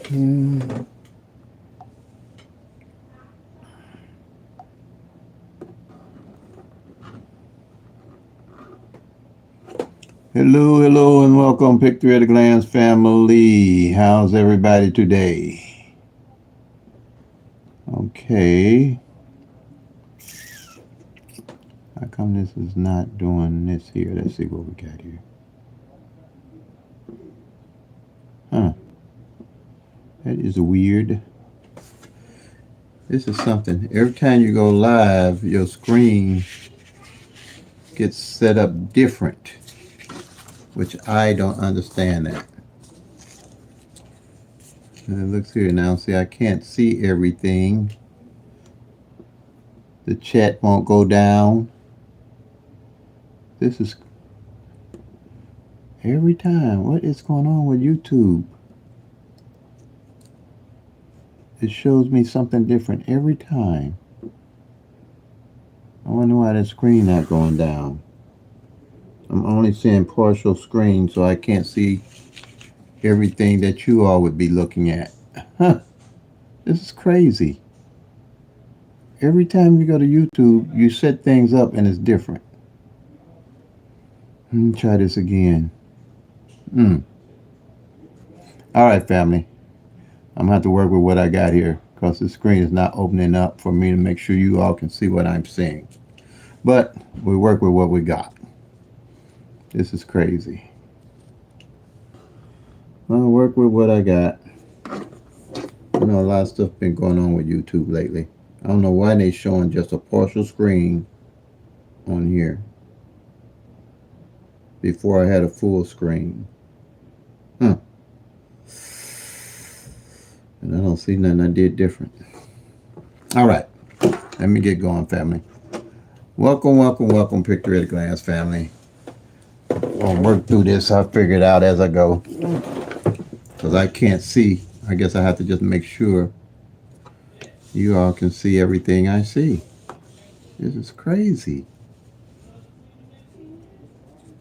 Hmm. Hello, hello, and welcome, Pick-3 at a Glance family. How's everybody today? Okay. How come this is not doing this here? Let's see what we got here. Huh. That is weird. This is something. Every time you go live, your screen gets set up different, which I don't understand that. And it looks here now. See, I can't see everything. The chat won't go down. This is every time. What is going on with YouTube? It shows me something different every time. I wonder why the screen not going down. I'm only seeing partial screen, so I can't see everything that you all would be looking at. Huh. This is crazy. Every time you go to YouTube, you set things up and it's different. Let me try this again. All right, family. I'm going to have to work with what I got here because the screen is not opening up for me to make sure you all can see what I'm seeing. But we work with what we got. This is crazy. I'll work with what I got. I know a lot of stuff been going on with YouTube lately. I don't know why they showing just a partial screen on here before I had a full screen. Huh. And I don't see nothing I did different. All right. Let me get going, family. Welcome, welcome, welcome, Pick-3 at a Glance family. I'll work through this. I'll figure it out as I go. Because I can't see. I guess I have to just make sure you all can see everything I see. This is crazy.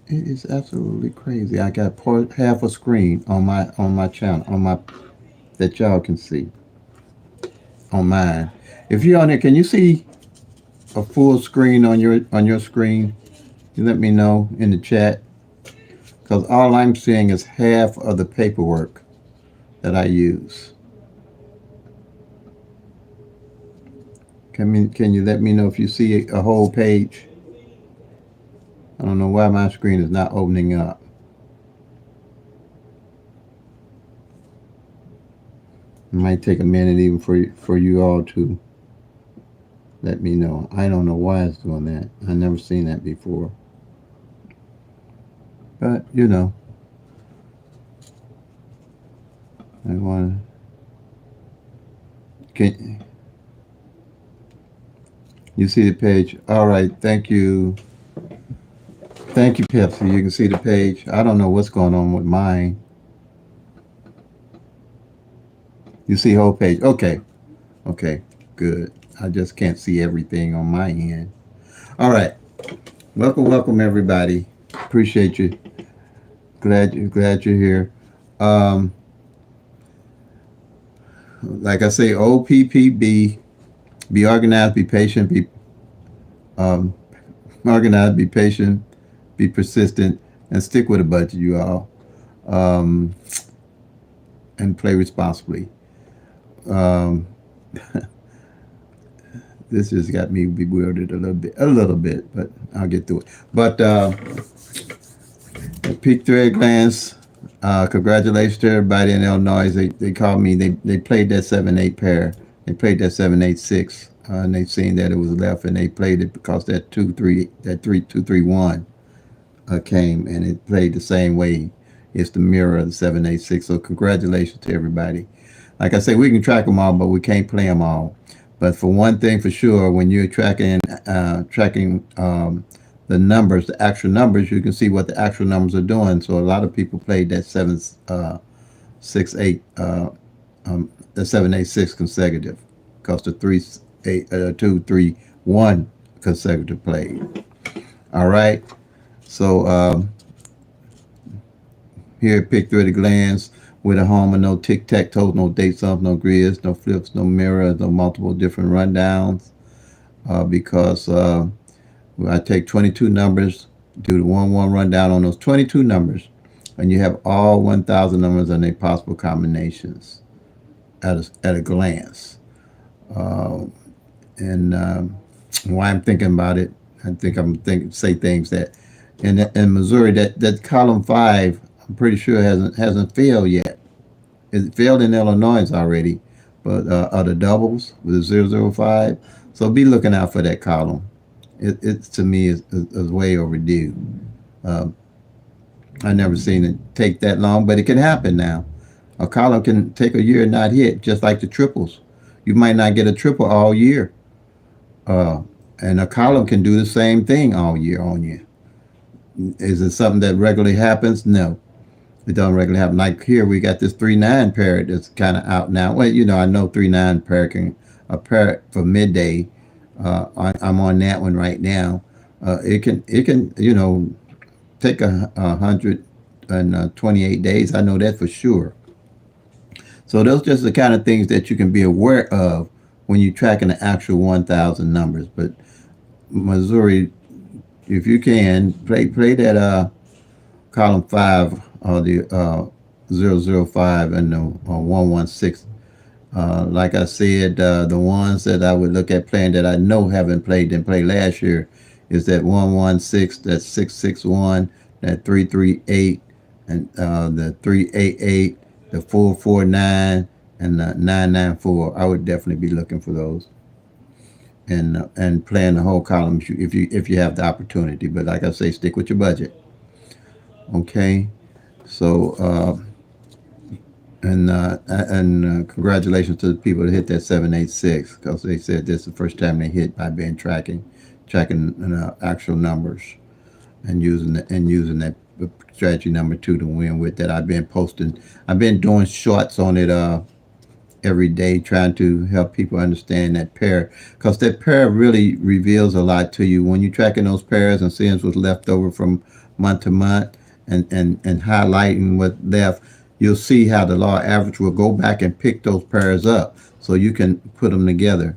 It is absolutely crazy. I got half a screen on my channel, that y'all can see on mine. If you're on there, can you see a full screen on your screen? You let me know in the chat, because all I'm seeing is half of the paperwork that I use. Can you let me know if you see a whole page? I don't know why my screen is not opening up. It might take a minute even for you all to let me know. I don't know why it's doing that. I've never seen that before. But, I want to... Can you see the page? All right, thank you. Thank you, Pepsi. You can see the page. I don't know what's going on with mine. You see whole page. Okay. Okay, good. I just can't see everything on my end. All right. Welcome, welcome, everybody. Appreciate you. Glad you're here. Like I say, OPPB. Be organized, be patient, be organized, be patient, be persistent, and stick with a budget, you all. And play responsibly. This just got me bewildered a little bit, but I'll get through it. But Pick-3 glance. Congratulations to everybody in Illinois. They called me. They played that 7-8 pair. They played that 7-8-6, and they seen that it was left, and they played it because that 2-3-1 came, and it played the same way. It's the mirror of the 7-8-6. So congratulations to everybody. Like I say, we can track them all, but we can't play them all. But for one thing for sure, when you're tracking the numbers, the actual numbers, you can see what the actual numbers are doing. So a lot of people played that 7-6-8, the 7-8-6 consecutive, because the 2-3-1 consecutive played. All right. So here at Pick-3 at a Glance, with a home and no tic-tac-toe, no dates off, no grids, no flips, no mirrors, no multiple different rundowns. Because I take 22 numbers, do the 1-1 rundown on those 22 numbers, and you have all 1,000 numbers and their possible combinations at a glance. Uh, and why I'm thinking about it, I think I'm thinking say things that in Missouri that column 5, I'm pretty sure hasn't failed yet. It failed in Illinois already, but are the doubles with 005. So be looking out for that column. It to me is way overdue. Uh, I never seen it take that long, but it can happen now. A column can take a year and not hit, just like the triples. You might not get a triple all year, uh, and a column can do the same thing all year on you. Is it something that regularly happens? No, it don't regularly happen. Like here, we got this 3-9 parrot that's kind of out now. Well, I know 3-9 parrot can a parrot for midday. I'm on that one right now. It can take 128 days. I know that for sure. So those just the kind of things that you can be aware of when you're tracking the actual 1,000 numbers. But Missouri, if you can play that column 5 or the 005 and the 116. Like I said, the ones that I would look at playing that I know haven't played didn't play last year is that 116, that 661, that 338, and the 388, the 449, and the 994. I would definitely be looking for those and playing the whole column if you have the opportunity. But like I say, stick with your budget. Okay, so. And congratulations to the people that hit that 786 because they said this is the first time they hit by being tracking actual numbers and using that strategy number 2 to win with that. I've been posting. I've been doing shorts on it every day, trying to help people understand that pair because that pair really reveals a lot to you when you're tracking those pairs and seeing what's left over from month to month and highlighting what left. You'll see how the law average will go back and pick those pairs up so you can put them together.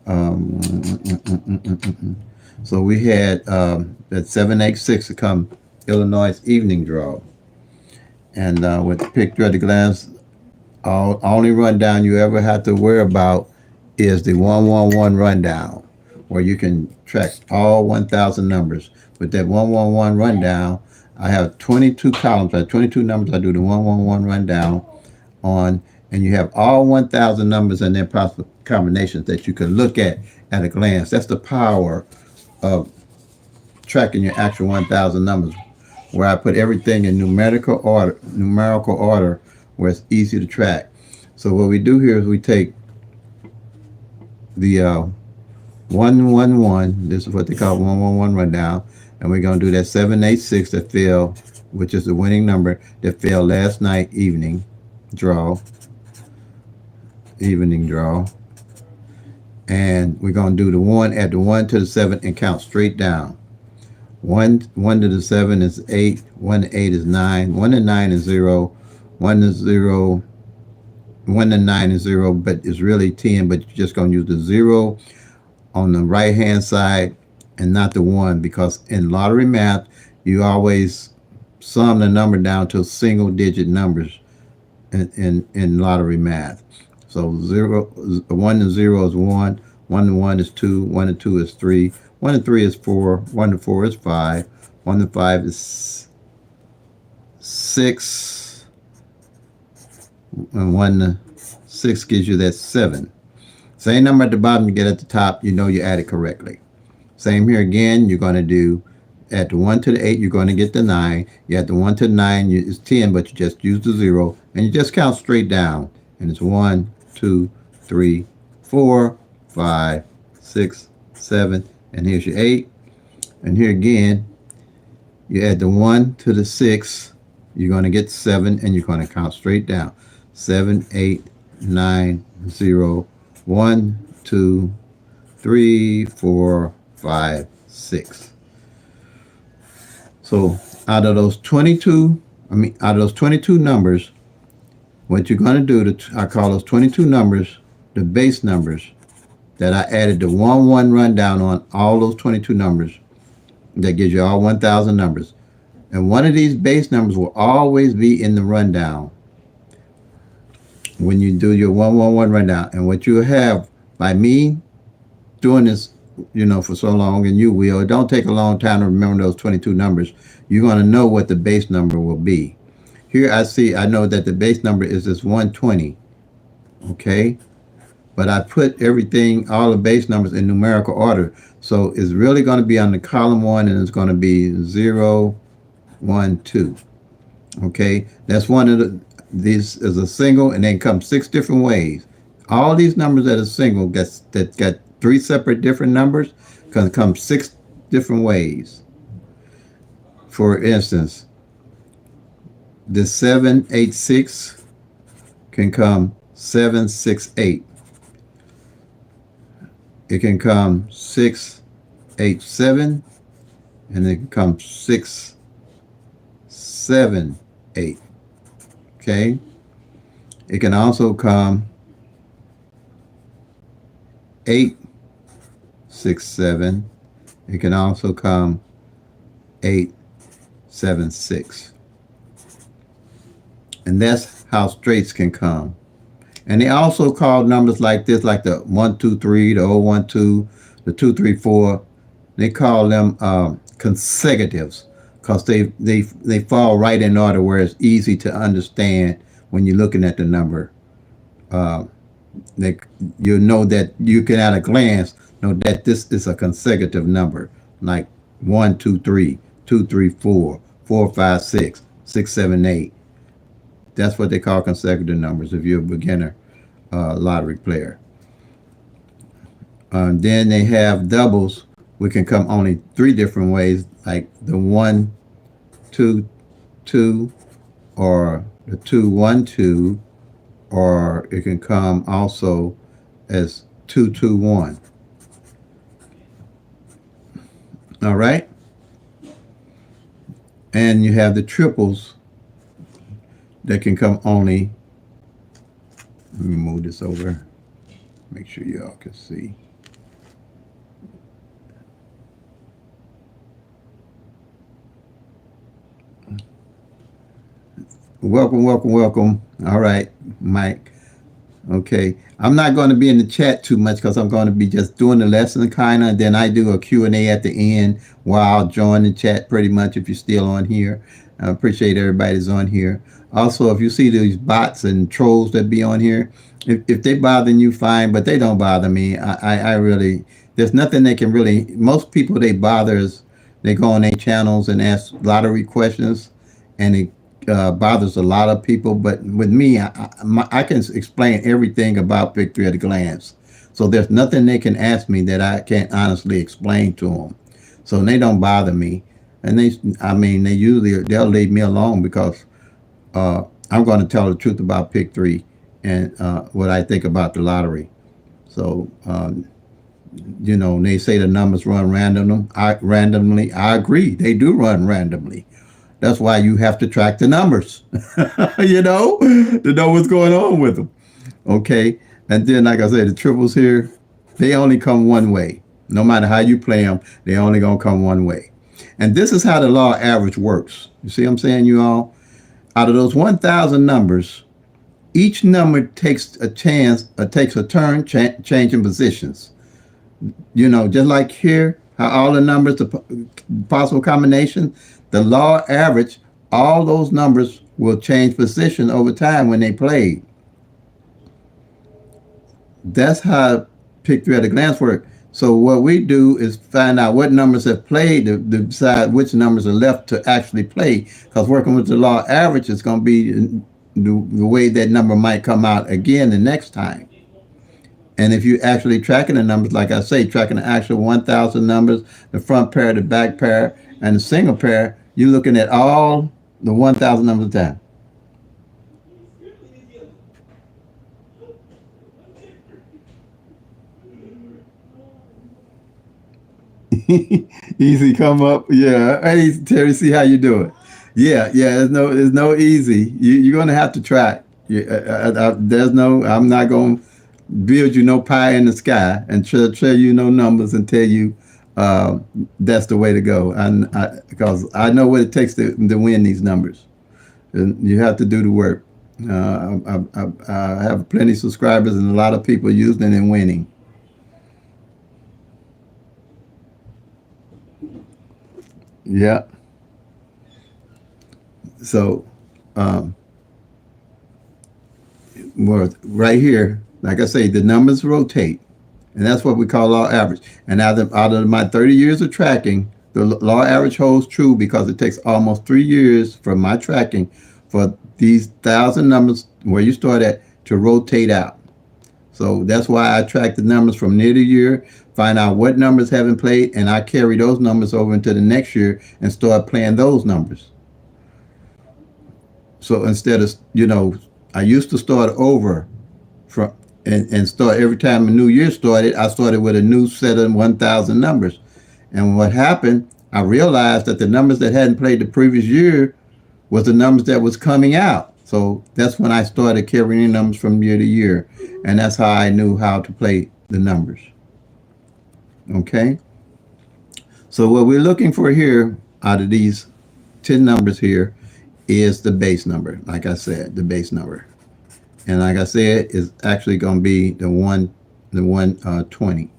Um, so we had that 786 to come Illinois evening draw. And with the pick through at the glance, only rundown you ever have to worry about is the 111 rundown, where you can track all 1,000 numbers. With that 111 rundown, I have 22 columns. I have 22 numbers. I do the 111 rundown on, and you have all 1,000 numbers and their possible combinations that you can look at a glance. That's the power of tracking your actual 1,000 numbers, where I put everything in numerical order, where it's easy to track. So what we do here is we take the 111. This is what they call 111 rundown, and we're gonna do that 786 that fell, which is the winning number that fell last night draw, evening draw, and we're gonna do the one at the 1 to the 7 and count straight down. One to the 7 is 8. 1 to 8 is 9. 1 to 9 is 0. 1 to 0. 1 to 9 is 0, but it's really 10. But you're just gonna use the 0 on the right hand side and not the 1, because in lottery math you always sum the number down to single digit numbers in lottery math. So 1 to 0 is 1. 1 to 1 is 2. 1 to 2 is 3. 1 to 3 is 4. 1 to 4 is 5. 1 to 5 is 6. And 1 to 6 gives you that 7. Same number at the bottom you get at the top, you know you added correctly. Same here again, you're going to do at the 1 to the 8, you're going to get the 9. You at the 1 to the 9, it's 10, but you just use the 0. And you just count straight down. And it's 1, 2, 3, 4, 5, 6, 7. And here's your 8. And here again, you add the 1 to the 6, you're going to get 7, and you're going to count straight down. 7, 8, 9, 0, 1, 2, 3, 4, 5, 6. So out of those 22 numbers, What you're going to do, I call those 22 numbers the base numbers that I added the 1 rundown on all those 22 numbers. That gives you all 1,000 numbers. And one of these base numbers will always be in the rundown when you do your 111 rundown. And what you have by me doing this, for so long, and you will, it don't take a long time to remember those 22 numbers. You're going to know what the base number will be. Here I know that the base number is this 120. Okay? But I put everything, all the base numbers in numerical order. So it's really going to be on the column 1, and it's going to be 0, 1, 2. Okay? That's one of these is a single, and then come 6 different ways. All these numbers that are single that got 3 separate different numbers can come 6 different ways. For instance, the 786 can come 768. It can come 687, and it can come 678. Okay? It can also come 867. It can also come 876. And that's how straights can come. And they also call numbers like this, like the 123, the 012, the 234. They call them consecutives because they fall right in order where it's easy to understand when you're looking at the number. You know that you can at a glance know that this is a consecutive number, like 1, 2, 3, 2, 3, 4, 4, 5, 6, 6, 7, 8. That's what they call consecutive numbers if you're a beginner lottery player. Then they have doubles, which can come only 3 different ways, like the 1, 2, 2, or the 2, 1, 2, or it can come also as 2, 2, 1. All right? And you have the triples that can come only. Let me move this over. Make sure y'all can see. Welcome, welcome, welcome. All right, Mike. Okay. I'm not going to be in the chat too much because I'm going to be just doing the lesson kind of, and then I do a Q&A at the end while I'll join the chat pretty much if you're still on here. I appreciate everybody's on here. Also, if you see these bots and trolls that be on here, if they bother you, fine, but they don't bother me. I really, there's nothing they can really, most people they bother is they go on their channels and ask lottery questions, and it bothers a lot of people. But with me, I can explain everything about PICK-3 at a glance. So there's nothing they can ask me that I can't honestly explain to them. So they don't bother me. And they usually, they'll leave me alone because I'm going to tell the truth about PICK-3 and what I think about the lottery. So, they say the numbers run randomly. I agree. They do run randomly. That's why you have to track the numbers, to know what's going on with them. Okay. And then, like I said, the triples here, they only come one way. No matter how you play them, they only going to come one way. And this is how the law of average works. You see what I'm saying, you all? Out of those 1,000 numbers, each number takes a turn changing positions. Just like here, how all the numbers, the possible combination, the law average, all those numbers will change position over time when they play. That's how PICK-3 at a glance work. So what we do is find out what numbers have played to decide which numbers are left to actually play. Because working with the law average is going to be the way that number might come out again the next time. And if you're actually tracking the numbers, like I say, tracking the actual 1,000 numbers, the front pair, the back pair, and the single pair, you're looking at all the 1,000 numbers of time. Easy come up. Yeah. Hey, Terry, see how you do it. Yeah. There's no easy. You're going to have to track. There's no. I'm not going to build you no pie in the sky and tell you no numbers and tell you that's the way to go. And because I know what it takes to win these numbers, and you have to do the work. I have plenty of subscribers and a lot of people using it and winning. Yeah. So, um, well, right here, like I say, the numbers rotate, and that's what we call law average. And out of my 30 years of tracking, the law average holds true because it takes almost 3 years from my tracking for these 1,000 numbers where you start at to rotate out. So that's why I track the numbers from near the year, find out what numbers haven't played, and I carry those numbers over into the next year and start playing those numbers. So instead of, I used to start over from and start every time a new year started, I started with a new set of 1,000 numbers. And what happened, I realized that the numbers that hadn't played the previous year was the numbers that was coming out. So that's when I started carrying numbers from year to year. And that's how I knew how to play the numbers. Okay? So what we're looking for here out of these 10 numbers here is the base number. Like I said, the base number. And like I said, it's actually going to be the 120.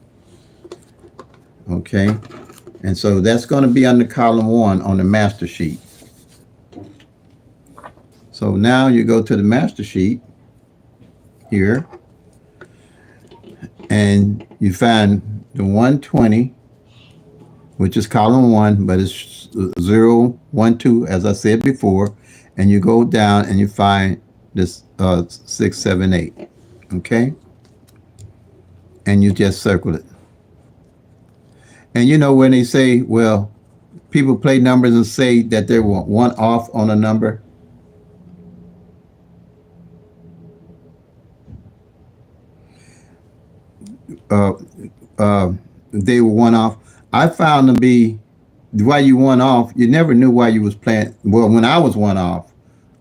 Okay? And so that's going to be under column 1 on the master sheet. So now you go to the master sheet here, and you find the 120, which is column 1, but it's 0, 1, 2, as I said before, and you go down and you find this 6, 7, 8, okay? And you just circle it. And when they say, well, people play numbers and say that they were one off on a number, they were one off. I found to be why you one off. You never knew why you was playing. Well, when I was one off,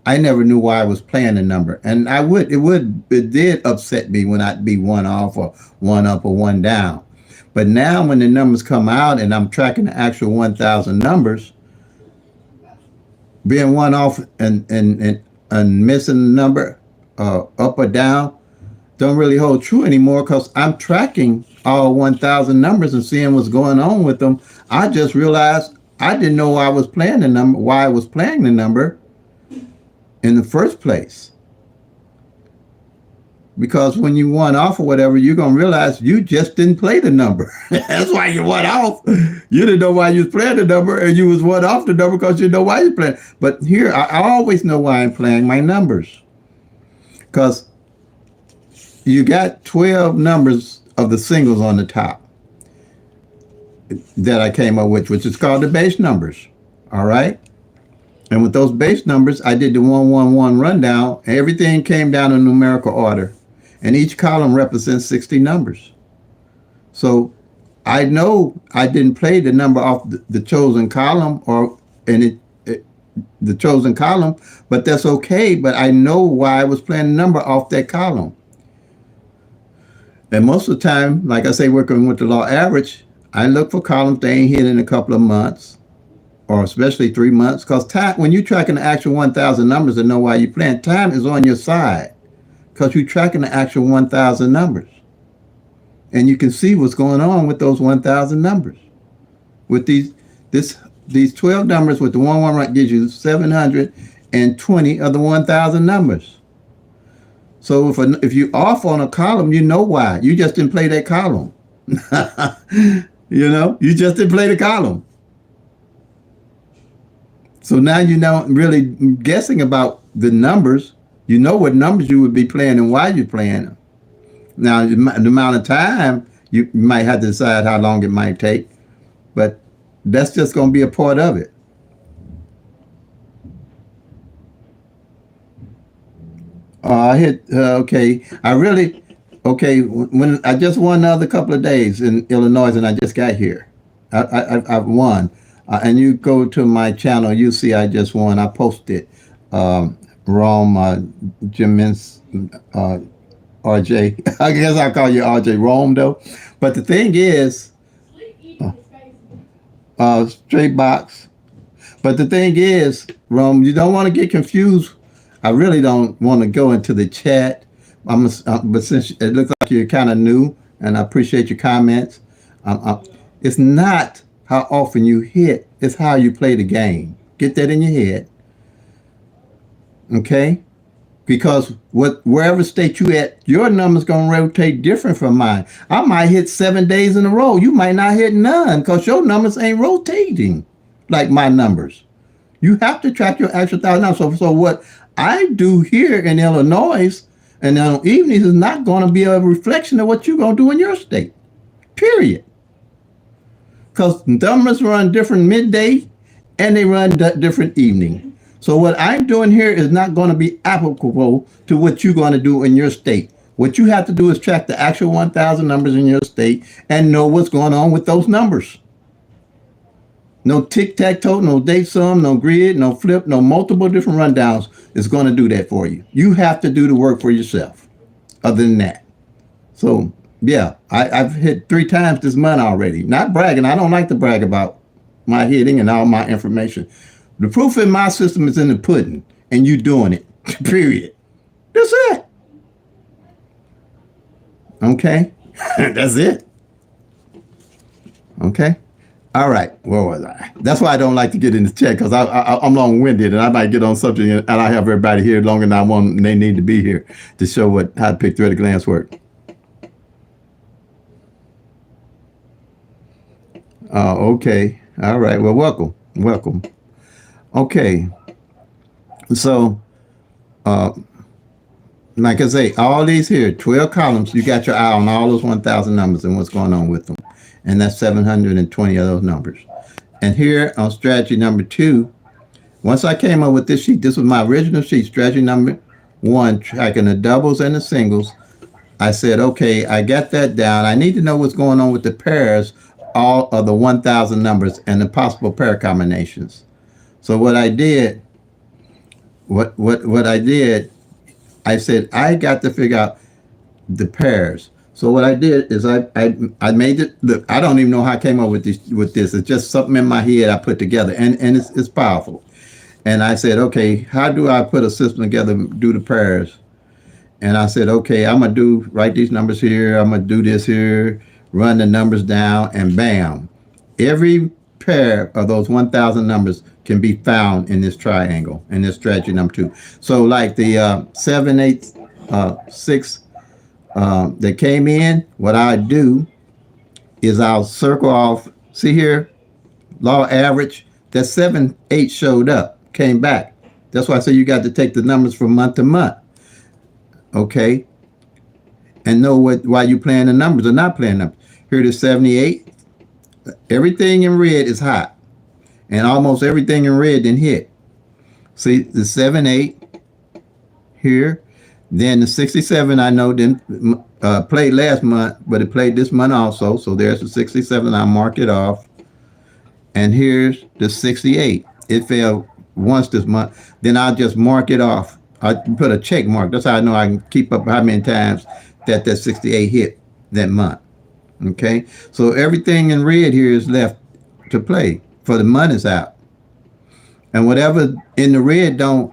I never knew why I was playing the number, and it did upset me when I'd be one off or one up or one down. But now when the numbers come out and I'm tracking the actual 1,000 numbers, being one off and missing the number up or down don't really hold true anymore because I'm tracking all 1,000 numbers and seeing what's going on with them. I just realized I didn't know why I was playing the number, why I was playing the number in the first place. Because when you won off or whatever, you're going to realize you just didn't play the number. That's why you won off. You didn't know why you was playing the number, and you was won off the number because you didn't know why you're playing. But here, I always know why I'm playing my numbers. Because you got 12 numbers of the singles on the top that I came up with, which is called the base numbers. All right? And with those base numbers, I did the 111 rundown. Everything came down in numerical order. And each column represents 60 numbers. So I know I didn't play the number off the chosen column the chosen column, but that's okay. But I know why I was playing the number off that column. And most of the time, like I say, working with the law average, I look for columns they ain't hit in a couple of months, or especially 3 months, because time, when you're tracking the actual 1,000 numbers and know why you're playing, time is on your side because you're tracking the actual 1,000 numbers. And you can see what's going on with those 1,000 numbers. With these 12 numbers with the 1 right gives you 720 of the 1,000 numbers. So if you're off on a column, you know why. You just didn't play that column. You just didn't play the column. So now you're not really guessing about the numbers. You know what numbers you would be playing and why you're playing them. Now, the amount of time, you might have to decide how long it might take, but that's just going to be a part of it. Okay. When I just won the other couple of days in Illinois and I just got here. I've won. And you go to my channel, you see I just won. I posted Rome, Jim Mintz, uh, RJ. I guess I'll call you RJ Rome though. But the thing is, straight box. But the thing is, Rome, you don't want to get confused. I really don't want to go into the chat. But since it looks like you're kind of new, and I appreciate your comments, it's not how often you hit, it's how you play the game. Get that in your head, okay? Because wherever state you at, your number's gonna rotate different from mine. I might hit 7 days in a row. You might not hit none because your numbers ain't rotating like my numbers. You have to track your actual thousand numbers. So what I do here in Illinois and on evenings is not going to be a reflection of what you're going to do in your state. Period. Because numbers run different midday and they run different evening. So what I'm doing here is not going to be applicable to what you're going to do in your state. What you have to do is track the actual 1,000 numbers in your state and know what's going on with those numbers. No tic-tac-toe, no date sum, no grid, no flip, no multiple different rundowns is going to do that for you. You have to do the work for yourself. Other than that. So, yeah, I've hit 3 times this month already. Not bragging. I don't like to brag about my hitting and all my information. The proof in my system is in the pudding, and you doing it. Period. That's it. Okay? That's it. Okay? All right, where was I? That's why I don't like to get in the chat because I'm long-winded and I might get on something and I have everybody here longer than I want. They need to be here to show how to pick through at a glance work. Okay. All right. Well, welcome. Okay. So, like I say, all these here, 12 columns, you got your eye on all those 1,000 numbers and what's going on with them. And that's 720 of those numbers. And here on strategy number 2, once I came up with this sheet, this was my original sheet, strategy number 1, tracking the doubles and the singles. I said, okay, I got that down. I need to know what's going on with the pairs, all of the 1,000 numbers and the possible pair combinations. So what I did, I said, I got to figure out the pairs. So what I did is I made it. Look, I don't even know how I came up with this. It's just something in my head I put together, and it's powerful. And I said, okay, how do I put a system together, do the pairs? And I said, okay, I'm gonna write these numbers here. I'm gonna do this here, run the numbers down, and bam, every pair of those 1,000 numbers can be found in this triangle, in this strategy number 2. So like the 7, 8, 6. That came in, what I do is I'll circle off, see here, law average, that 7, 8 showed up, came back. That's why I say you got to take the numbers from month to month, okay, and know why you playing the numbers or not playing numbers. Here it is 78, everything in red is hot, and almost everything in red didn't hit. See, the 7, 8 here. Then the 67, I know didn't played last month, but it played this month also. So there's the 67. I mark it off. And here's the 68. It fell once this month. Then I'll just mark it off. I put a check mark. That's how I know I can keep up how many times that 68 hit that month. Okay. So everything in red here is left to play for the month is out. And whatever in the red don't,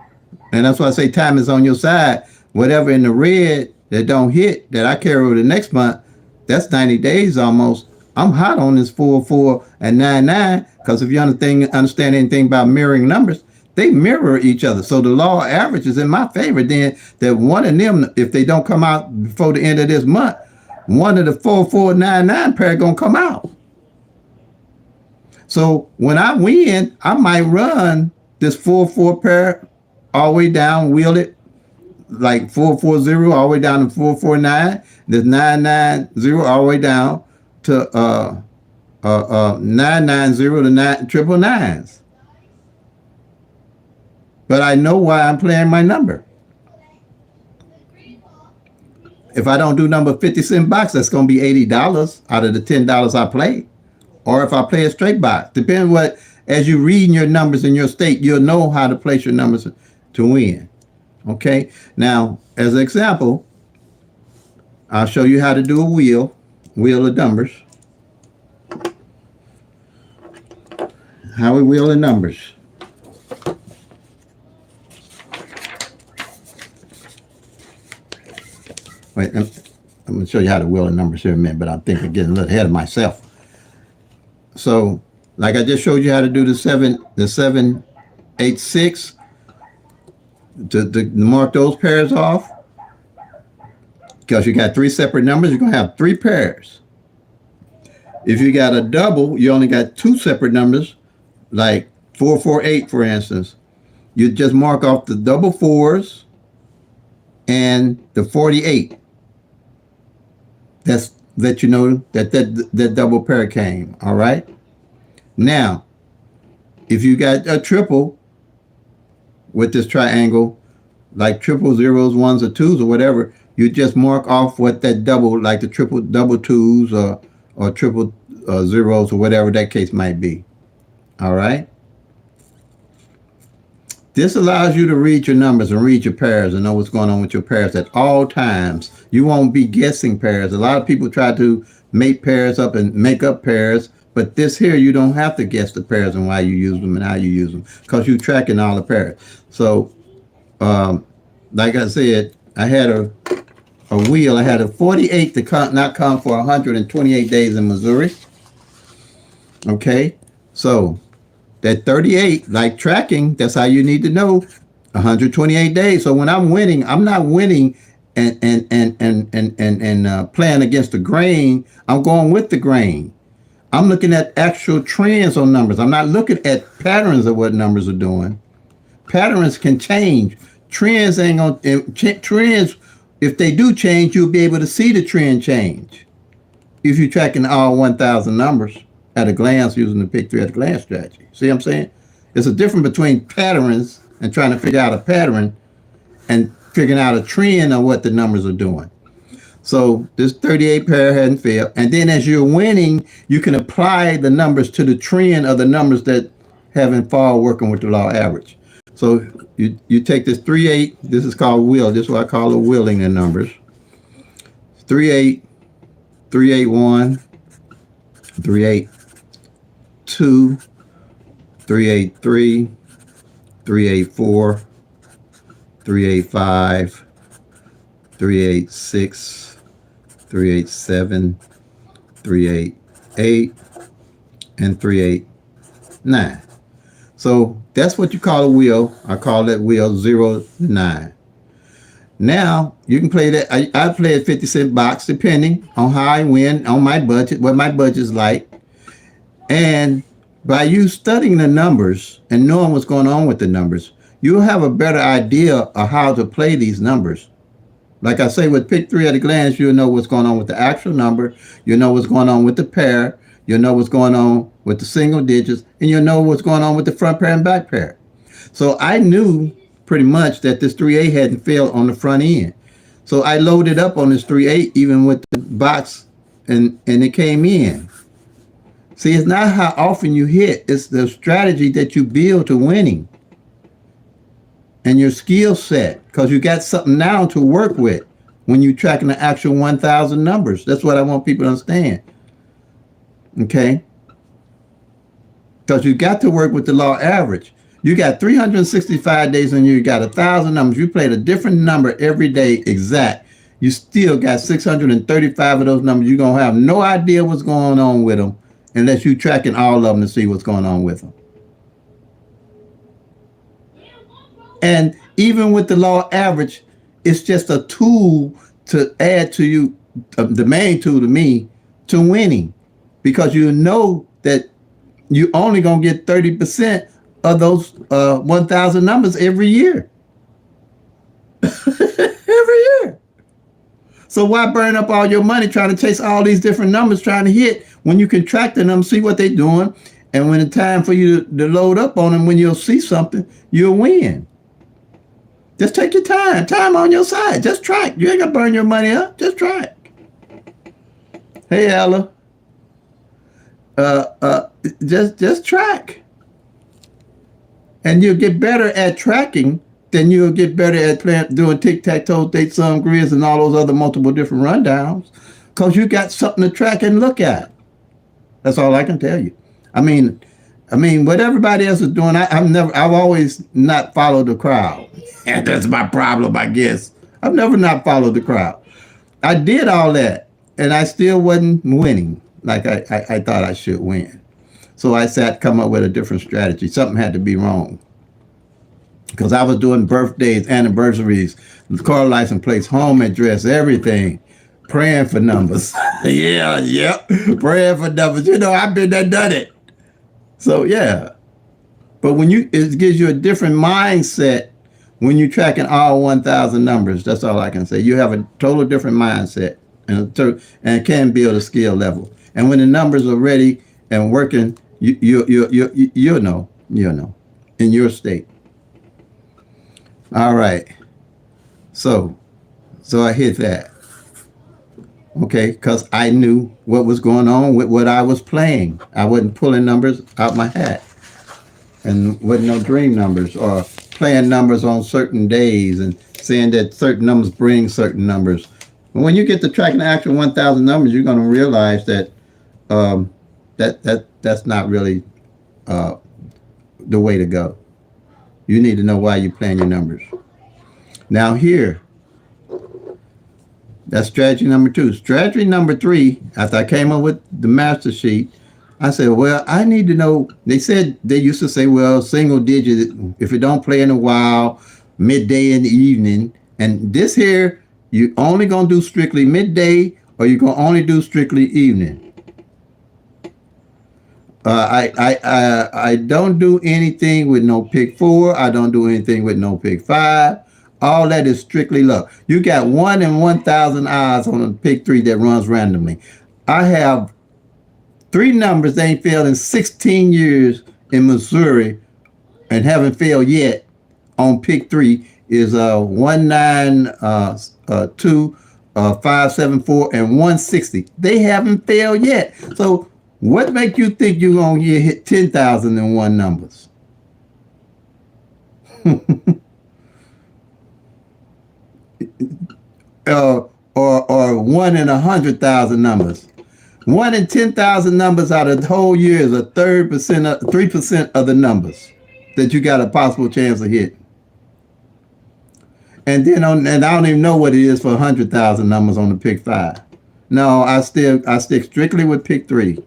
and that's why I say time is on your side. Whatever in the red that don't hit that I carry over the next month, that's 90 days almost. I'm hot on this 4, 4, and 9, 9 because if you understand anything about mirroring numbers, they mirror each other. So the law of average is in my favor. Then that one of them, if they don't come out before the end of this month, one of the 4, 4, 9, 9 pair gonna come out. So when I win, I might run this 4, 4 pair all the way down, wheel it like 440 all the way down to 449. There's 990 all the way down to 990 to 999s. But I know why I'm playing my number. If I don't do number 50-cent box, that's going to be $80 out of the $10 I play. Or if I play a straight box, depending what, as you read your numbers in your state, you'll know how to place your numbers to win. Okay. Now, as an example, I'll show you how to do a wheel of numbers. How we wheel the numbers. Wait, I'm going to show you how to wheel the numbers here in a minute, but I think I'm getting a little ahead of myself. So, like I just showed you how to do the 786, to mark those pairs off, because you got three separate numbers, you're going to have three pairs. If you got a double, you only got two separate numbers, like 448, for instance. You just mark off the double fours and the 48. That's that you know that double pair came. All right. Now, if you got a triple with this triangle, like triple zeros, ones, or twos, or whatever, you just mark off what that double, like the triple double twos or triple zeros, or whatever that case might be. All right. This allows you to read your numbers and read your pairs and know what's going on with your pairs at all times. You won't be guessing pairs. A lot of people try to make pairs up and make up pairs, but this here, you don't have to guess the pairs and why you use them and how you use them, because you're tracking all the pairs. So, like I said, I had a wheel. I had a 48 to not come for 128 days in Missouri. Okay, so that 38, like tracking, that's how you need to know 128 days. So when I'm winning, I'm not winning and playing against the grain. I'm going with the grain. I'm looking at actual trends on numbers. I'm not looking at patterns of what numbers are doing. Patterns can change. Trends ain't gonna trends. If they do change, you'll be able to see the trend change if you're tracking all 1,000 numbers at a glance using the PICK-3 at a glance strategy. See what I'm saying? There's a difference between patterns and trying to figure out a pattern and figuring out a trend on what the numbers are doing. So this 38 pair hadn't failed. And then as you're winning, you can apply the numbers to the trend of the numbers that haven't fall working with the law average. So you take this 38, this is called wheel. This is what I call the wheeling of numbers. 38, 381, 382, 383, 384, 385, 386, 387, 388, and 389. So that's what you call a wheel. I call that wheel 0 to 9. Now you can play that. I play a 50-cent box depending on how I win, on my budget, what my budget's like. And by you studying the numbers and knowing what's going on with the numbers, you'll have a better idea of how to play these numbers. Like I say, with PICK-3 at a glance, you'll know what's going on with the actual number. You'll know what's going on with the pair. You'll know what's going on with the single digits. And you'll know what's going on with the front pair and back pair. So I knew pretty much that this 3-8 hadn't failed on the front end. So I loaded up on this 3-8 even with the box, and it came in. See, it's not how often you hit. It's the strategy that you build to winning and your skill set, because you got something now to work with when you're tracking the actual 1,000 numbers. That's what I want people to understand. Okay? Because you got to work with the law average. You got 365 days and you got 1,000 numbers. You played a different number every day exact. You still got 635 of those numbers. You're going to have no idea what's going on with them unless you're tracking all of them to see what's going on with them. And even with the law average, it's just a tool to add to you, the main tool to me, to winning. Because you know that you're only going to get 30% of those 1,000 numbers every year. Every year. So why burn up all your money trying to chase all these different numbers trying to hit when you can track them, see what they're doing, and when it's time for you to load up on them, when you'll see something, you'll win. Just take your time. Time on your side. Just track. You ain't gonna burn your money up. Just track. Hey, Ella. Just track. And you'll get better at tracking then you'll get better at playing, doing tic-tac-toe, date some grizz, and all those other multiple different rundowns, because you got something to track and look at. That's all I can tell you. I mean, what everybody else is doing, I've always not followed the crowd, and that's my problem, I guess. I've never not followed the crowd. I did all that, and I still wasn't winning like I thought I should win. So I sat, come up with a different strategy. Something had to be wrong, because I was doing birthdays, anniversaries, car license plates, home address, everything, praying for numbers. yeah, praying for numbers. You know, I've been there, done it. So yeah, but it gives you a different mindset when you're tracking all 1,000 numbers. That's all I can say. You have a total different mindset, and can build a skill level. And when the numbers are ready and working, you'll know in your state. All right. So I hit that. Okay, because I knew what was going on with what I was playing. I wasn't pulling numbers out my hat, and wasn't no dream numbers or playing numbers on certain days and saying that certain numbers bring certain numbers. And when you get to tracking the actual 1,000 numbers, you're going to realize that that's not really the way to go. You need to know why you're playing your numbers. Now here, that's strategy number 2. Strategy number 3, after I came up with the master sheet, I said, well, I need to know. They used to say, well, single digit, if you don't play in a while, midday in the evening. And this here, you only going to do strictly midday, or you're going to only do strictly evening. I don't do anything with no PICK-4. I don't do anything with no PICK-5. All that is strictly luck. You got 1 in 1,000 odds on a PICK-3 that runs randomly. I have 3 numbers that ain't failed in 16 years in Missouri and haven't failed yet on PICK-3 is 192, 574, and 160. They haven't failed yet. So what make you think you're going to hit 10,001 numbers? Or 1 in 100,000 numbers. 1 in 10,000 numbers out of the whole year is 3% of the numbers that you got a possible chance of hitting. And I don't even know what it is for 100,000 numbers on the PICK-5. No, I stick strictly with PICK-3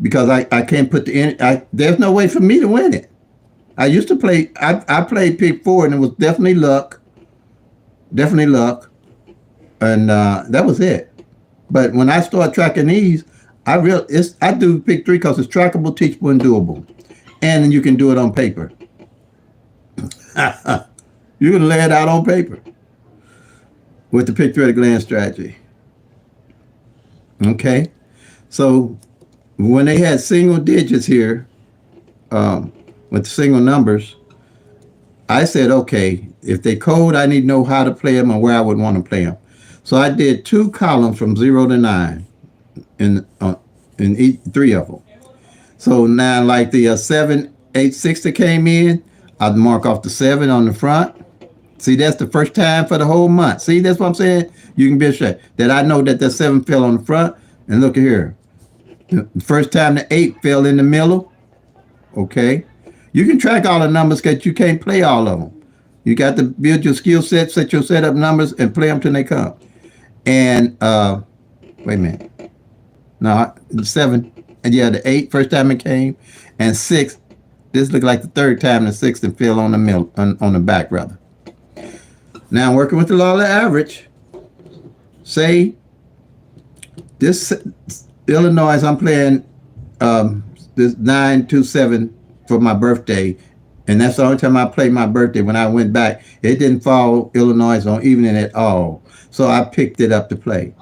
because I can't put there's no way for me to win it. I used to play. I played PICK-4 and it was definitely luck. Definitely luck, and that was it. But when I start tracking these, I do PICK-3 because it's trackable, teachable, and doable, and you can do it on paper. You can lay it out on paper with the PICK-3 at a glance strategy. Okay, so when they had single digits here with the single numbers, I said, okay, if they code, I need to know how to play them and where I would want to play them. So I did 2 columns from 0 to 9 in each 3 of them. So now, like the 7, 8, 6 that came in, I'd mark off the 7 on the front. See, that's the first time for the whole month. See, that's what I'm saying? You can be assured that I know that the 7 fell on the front. And look at here. The first time the 8 fell in the middle. Okay. You can track all the numbers because you can't play all of them. You got to build your skill set, set your setup numbers, and play them till they come. And wait a minute. No, 7. And yeah, the 8, first time it came. And 6, this looked like the 3rd time the 6th and fell on the middle, on the back rather. Now I'm working with the law of the average. Say this Illinois, I'm playing this 927 for my birthday, and that's the only time I played my birthday. When I went back, it didn't fall Illinois on evening at all, so I picked it up to play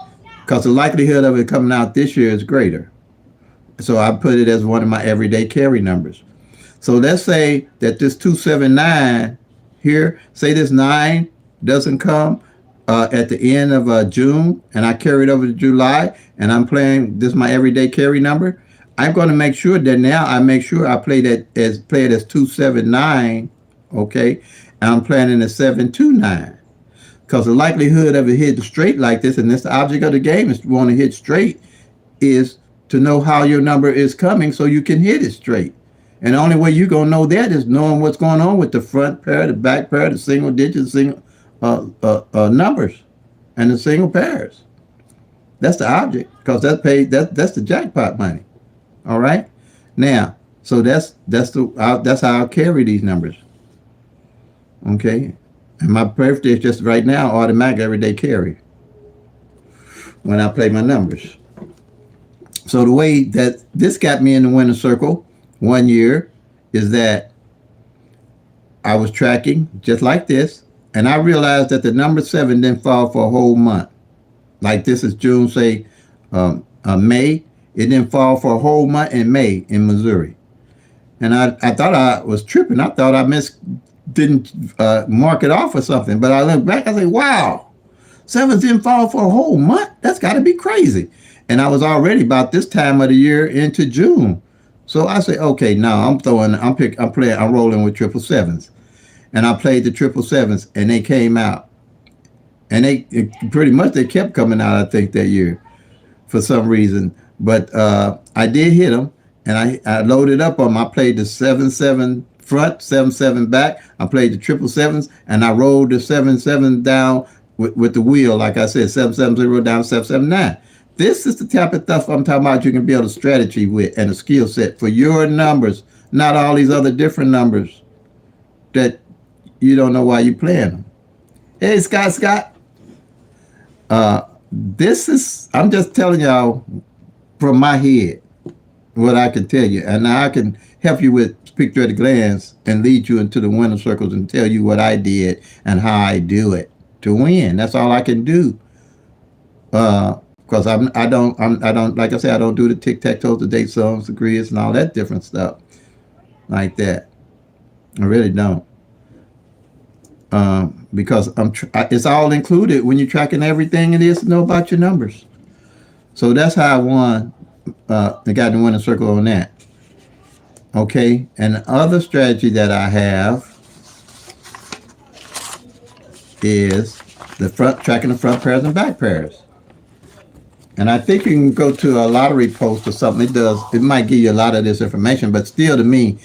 because the likelihood of it coming out this year is greater. So I put it as one of my everyday carry numbers. So let's say that this 279 here, say this 9 doesn't come at the end of June, and I carry it over to July, and I'm playing this my everyday carry number. I'm going to make sure that now I make sure I play it as 279, okay? And I'm planning a 729. Because the likelihood of it hitting straight like this, and this the object of the game is to want to hit straight, is to know how your number is coming so you can hit it straight. And the only way you're going to know that is knowing what's going on with the front pair, the back pair, the single digits, single numbers, and the single pairs. That's the object, because that's the jackpot money. All right. Now, so that's how I carry these numbers. Okay. And my birthday is just right now automatic everyday carry when I play my numbers. So the way that this got me in the winner circle one year is that I was tracking just like this, and I realized that the number 7 didn't fall for a whole month. Like this is June, say May. It didn't fall for a whole month in May in Missouri. And I thought I was tripping. I thought I didn't mark it off or something. But I look back, I say, wow, 7 didn't fall for a whole month. That's got to be crazy. And I was already about this time of the year into June. So I say, okay, now I'm rolling with 777s. And I played the 777s, and they came out. And they kept coming out, I think, that year for some reason. But I did hit them, and I loaded up on them. I played the 7-7 front, 7-7 back. I played the 777s, and I rolled the 7-7 down with the wheel, like I said, 770 down 779. This is the type of stuff I'm talking about you can build a strategy with and a skill set for your numbers, not all these other different numbers that you don't know why you're playing them. Hey, Scott. I'm just telling y'all from my head what I can tell you. And now I can help you with picture at a glance and lead you into the winner circles and tell you what I did and how I do it to win. That's all I can do. Because I don't like I said, I don't do the tic-tac-toe, the date songs, the grids, and all that different stuff like that. I really don't. Because it's all included when you're tracking everything it is to know about your numbers. So that's how I won. The got the winning circle on that. Okay, and the other strategy that I have is tracking the front pairs and back pairs. And I think you can go to a lottery post or something. It might give you a lot of this information, but still to me,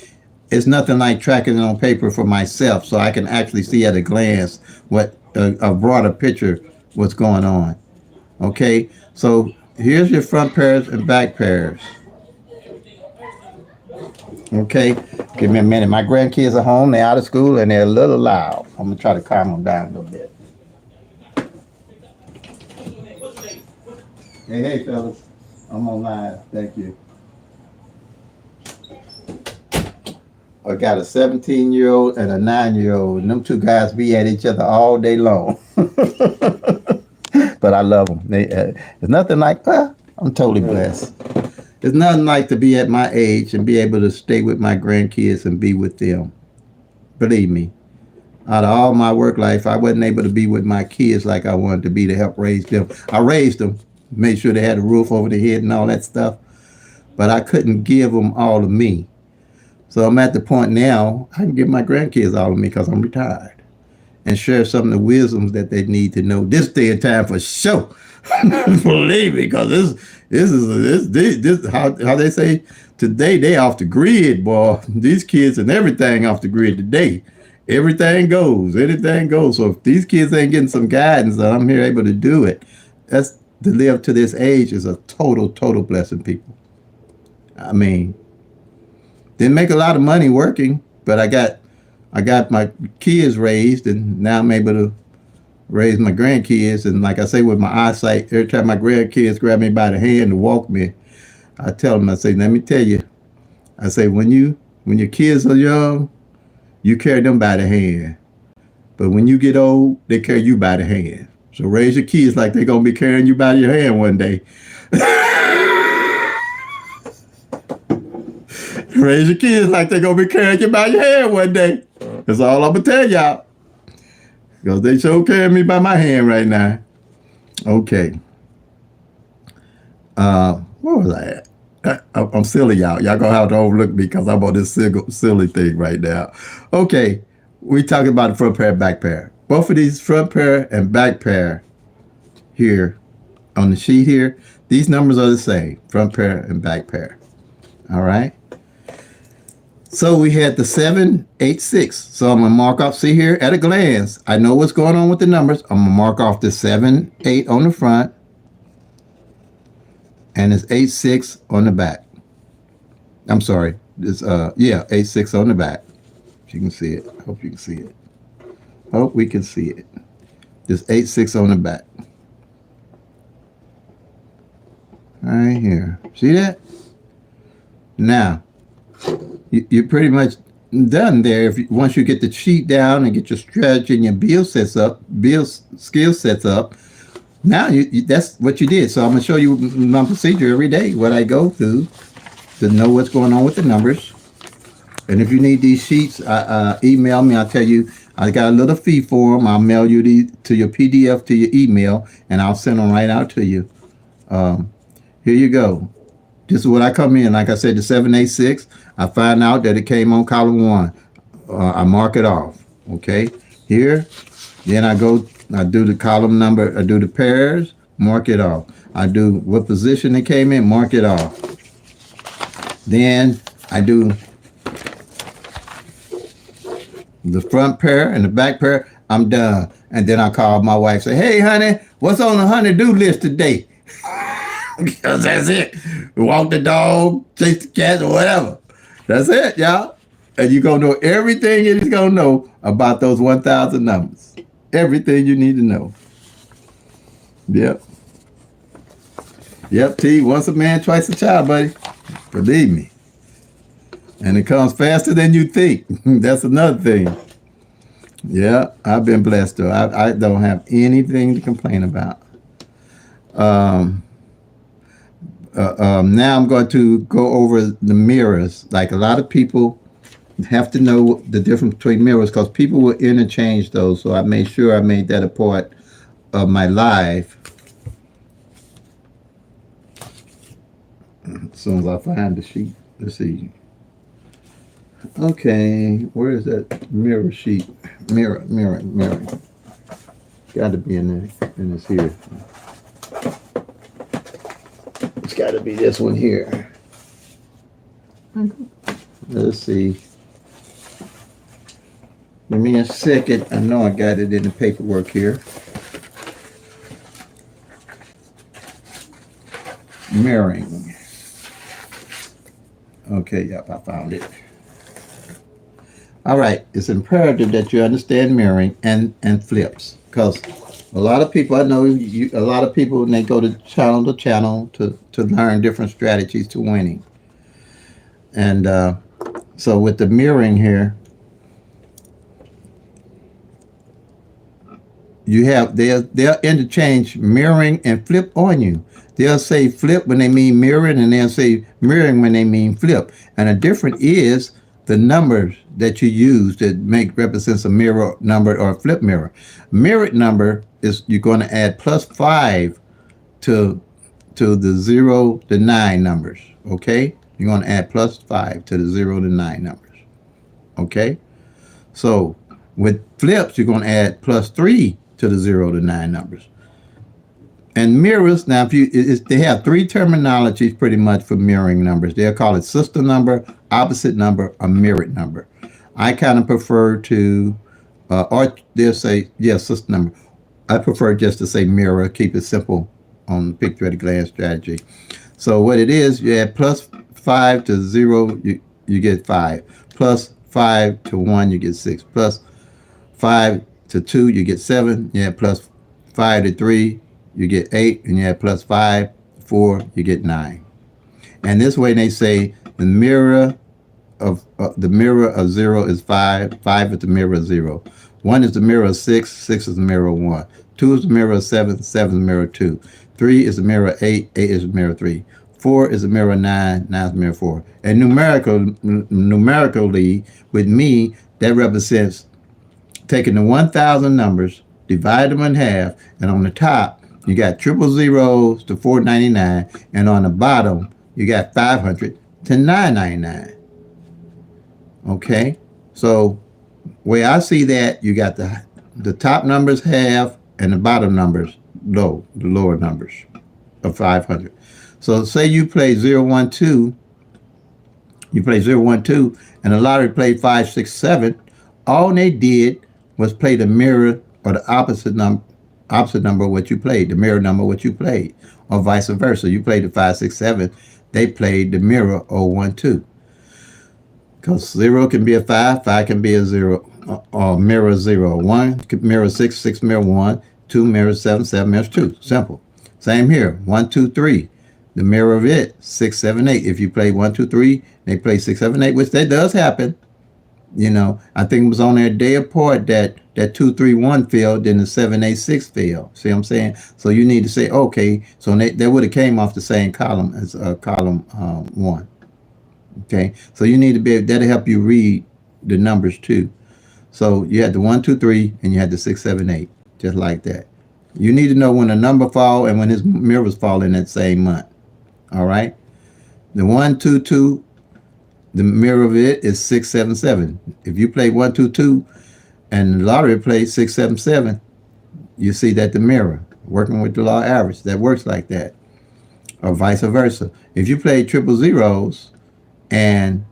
it's nothing like tracking it on paper for myself, so I can actually see at a glance what a broader picture what's going on. Okay, so here's your front pairs and back pairs. Okay, give me a minute. My grandkids are home. They're out of school and they're a little loud. I'm gonna try to calm them down a little bit. Hey, fellas. I'm on live. Thank you. I got a 17-year-old and a 9-year-old, and them two guys be at each other all day long. But I love them. It's nothing like, I'm totally blessed. It's nothing like to be at my age and be able to stay with my grandkids and be with them. Believe me, out of all my work life, I wasn't able to be with my kids like I wanted to be to help raise them. I raised them, made sure they had a roof over their head and all that stuff, but I couldn't give them all of me. So I'm at the point now I can give my grandkids all of me because I'm retired and share some of the wisdoms that they need to know this day and time for sure. Believe me, because this is how they say today they off the grid, boy. These kids and everything off the grid today. Everything goes, anything goes. So if these kids ain't getting some guidance and I'm here able to do it, that's to live to this age is a total blessing, people. I mean, didn't make a lot of money working, but I got my kids raised, and now I'm able to raise my grandkids. And like I say, with my eyesight, every time my grandkids grab me by the hand to walk me, I tell them, I say, let me tell you, I say, when your kids are young, you carry them by the hand. But when you get old, they carry you by the hand. So raise your kids like they're going to be carrying you by your hand one day. Raise your kids like they're going to be carrying you by your hand one day. That's all I'm going to tell y'all. Because they sure carrying me by my hand right now. Okay. Where was I at? I'm silly, y'all. Y'all going to have to overlook me because I'm on this silly thing right now. Okay. we talking about the front pair, back pair. Both of these front pair and back pair here on the sheet here, these numbers are the same, front pair and back pair. All right. So we had the 786. So I'm gonna mark off. See here at a glance, I know what's going on with the numbers. I'm gonna mark off the 7-8 on the front, and it's 8-6 on the back. I'm sorry. This 8-6 on the back. If you can see it. Hope you can see it. Hope we can see it. This 8-6 on the back. Right here. See that? Now, you're pretty much done there. Once you get the sheet down and get your strategy and your skill sets up, now that's what you did. So I'm gonna show you my procedure every day, what I go through to know what's going on with the numbers. And if you need these sheets, email me. I'll tell you. I got a little fee for them. I'll mail you to your PDF to your email, and I'll send them right out to you. Here you go. This is what I come in. Like I said, the 786. I find out that it came on column 1. I mark it off. Okay. Here. Then I do the column number. I do the pairs. Mark it off. I do what position it came in. Mark it off. Then I do the front pair and the back pair. I'm done. And then I call my wife. Say, hey, honey, what's on the honey-do list today? Because that's it. Walk the dog, chase the cat, or whatever. That's it, y'all. And you're going to know everything you're going to know about those 1,000 numbers. Everything you need to know. Yep. Yep, T. Once a man, twice a child, buddy. Believe me. And it comes faster than you think. That's another thing. Yeah, I've been blessed, though. I don't have anything to complain about. Now I'm going to go over the mirrors. Like a lot of people have to know the difference between mirrors because people will interchange those. So I made sure I made that a part of my live. As soon as I find the sheet, let's see. Okay, where is that mirror sheet? Mirror. Got to be in this here. It's got to be this one here. Let's see. Give me a second. I know I got it in the paperwork here. Mirroring. Okay, yep, I found it. All right, it's imperative that you understand mirroring and flips because a lot of people, I know a lot of people when they go to channel to learn different strategies to winning. And so with the mirroring here, you have they'll interchange mirroring and flip on you. They'll say flip when they mean mirroring, and they'll say mirroring when they mean flip. And the difference is the numbers that you use that represents a mirror number or a flip mirror. Mirrored number is you're going to add +5 to the 0 to 9 numbers. Okay, you're going to add +5 to the 0 to 9 numbers. Okay, so with flips you're going to add +3 to the 0 to 9 numbers. And mirrors, now they have 3 terminologies pretty much for mirroring numbers. They'll call it sister number, opposite number, or mirrored number. I kind of prefer to, or they'll say, sister number. I prefer just to say mirror, keep it simple on PICK-3 at a glance strategy. So what it is, you add +5 to 0, you get 5. +5 to 1, you get 6. +5 to 2, you get 7. You add +5 to 3, you get 8, and you add +5, 4, you get 9. And this way they say the mirror of 0 is 5, 5 is the mirror of 0. 1 is the mirror of 6, 6 is the mirror of 1. 2 is the mirror of 7, 7 is the mirror of 2. 3 is the mirror of 8, 8 is the mirror of 3. 4 is the mirror of 9, 9 is the mirror of 4. And numerically, with me, that represents taking the 1,000 numbers, divide them in half, and on the top, you got 000 to 499, and on the bottom, you got 500 to 999. Okay, so Way I see that, you got the top numbers half and the bottom numbers low, the lower numbers of 500. So say you play 012, you play 012, and the lottery played 567. All they did was play the mirror or the opposite number of what you played, the mirror number of what you played, or vice versa. You played the 567, they played the mirror 012. Because 0 can be a 5, 5 can be a 0, or mirror 0. 1 mirror 6, 6 mirror 1, 2 mirror 7, 7 mirrors 2. Simple. Same here. 1, 2, 3. The mirror of it, 6, 7, 8. If you play 1, 2, 3, they play 6, 7, 8, which that does happen. You know, I think it was on their day apart that 2, 3, 1 failed, then the 7, 8, 6 failed. See what I'm saying? So you need to say, okay, so they would have came off the same column as column 1. Okay, so you need to be, that'll help you read the numbers too. So you had the 1, 2, 3, and you had the 6, 7, 8, just like that. You need to know when a number fall and when his mirrors fall in that same month. All right, the 1, 2, 2, the mirror of it is 6, 7, 7. If you play 1, 2, 2, and the lottery plays 6, 7, 7, you see that the mirror working with the law of average that works like that, or vice versa. If you play triple zeros and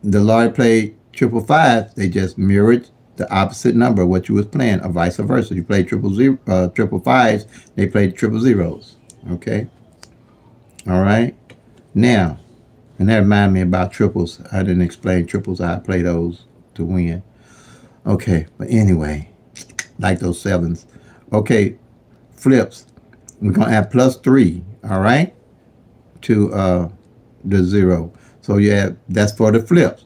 the lottery played triple fives, they just mirrored the opposite number of what you was playing, or vice versa. You played triple fives, they played triple zeros. Okay, all right. Now, and that reminded me about triples. I didn't explain triples. I play those to win. Okay, but anyway, like those sevens. Okay, flips. We're gonna add +3. All right, to the 0. So you have, that's for the flips.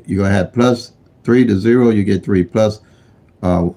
You're gonna have +3 to 0, you get 3. Plus uh,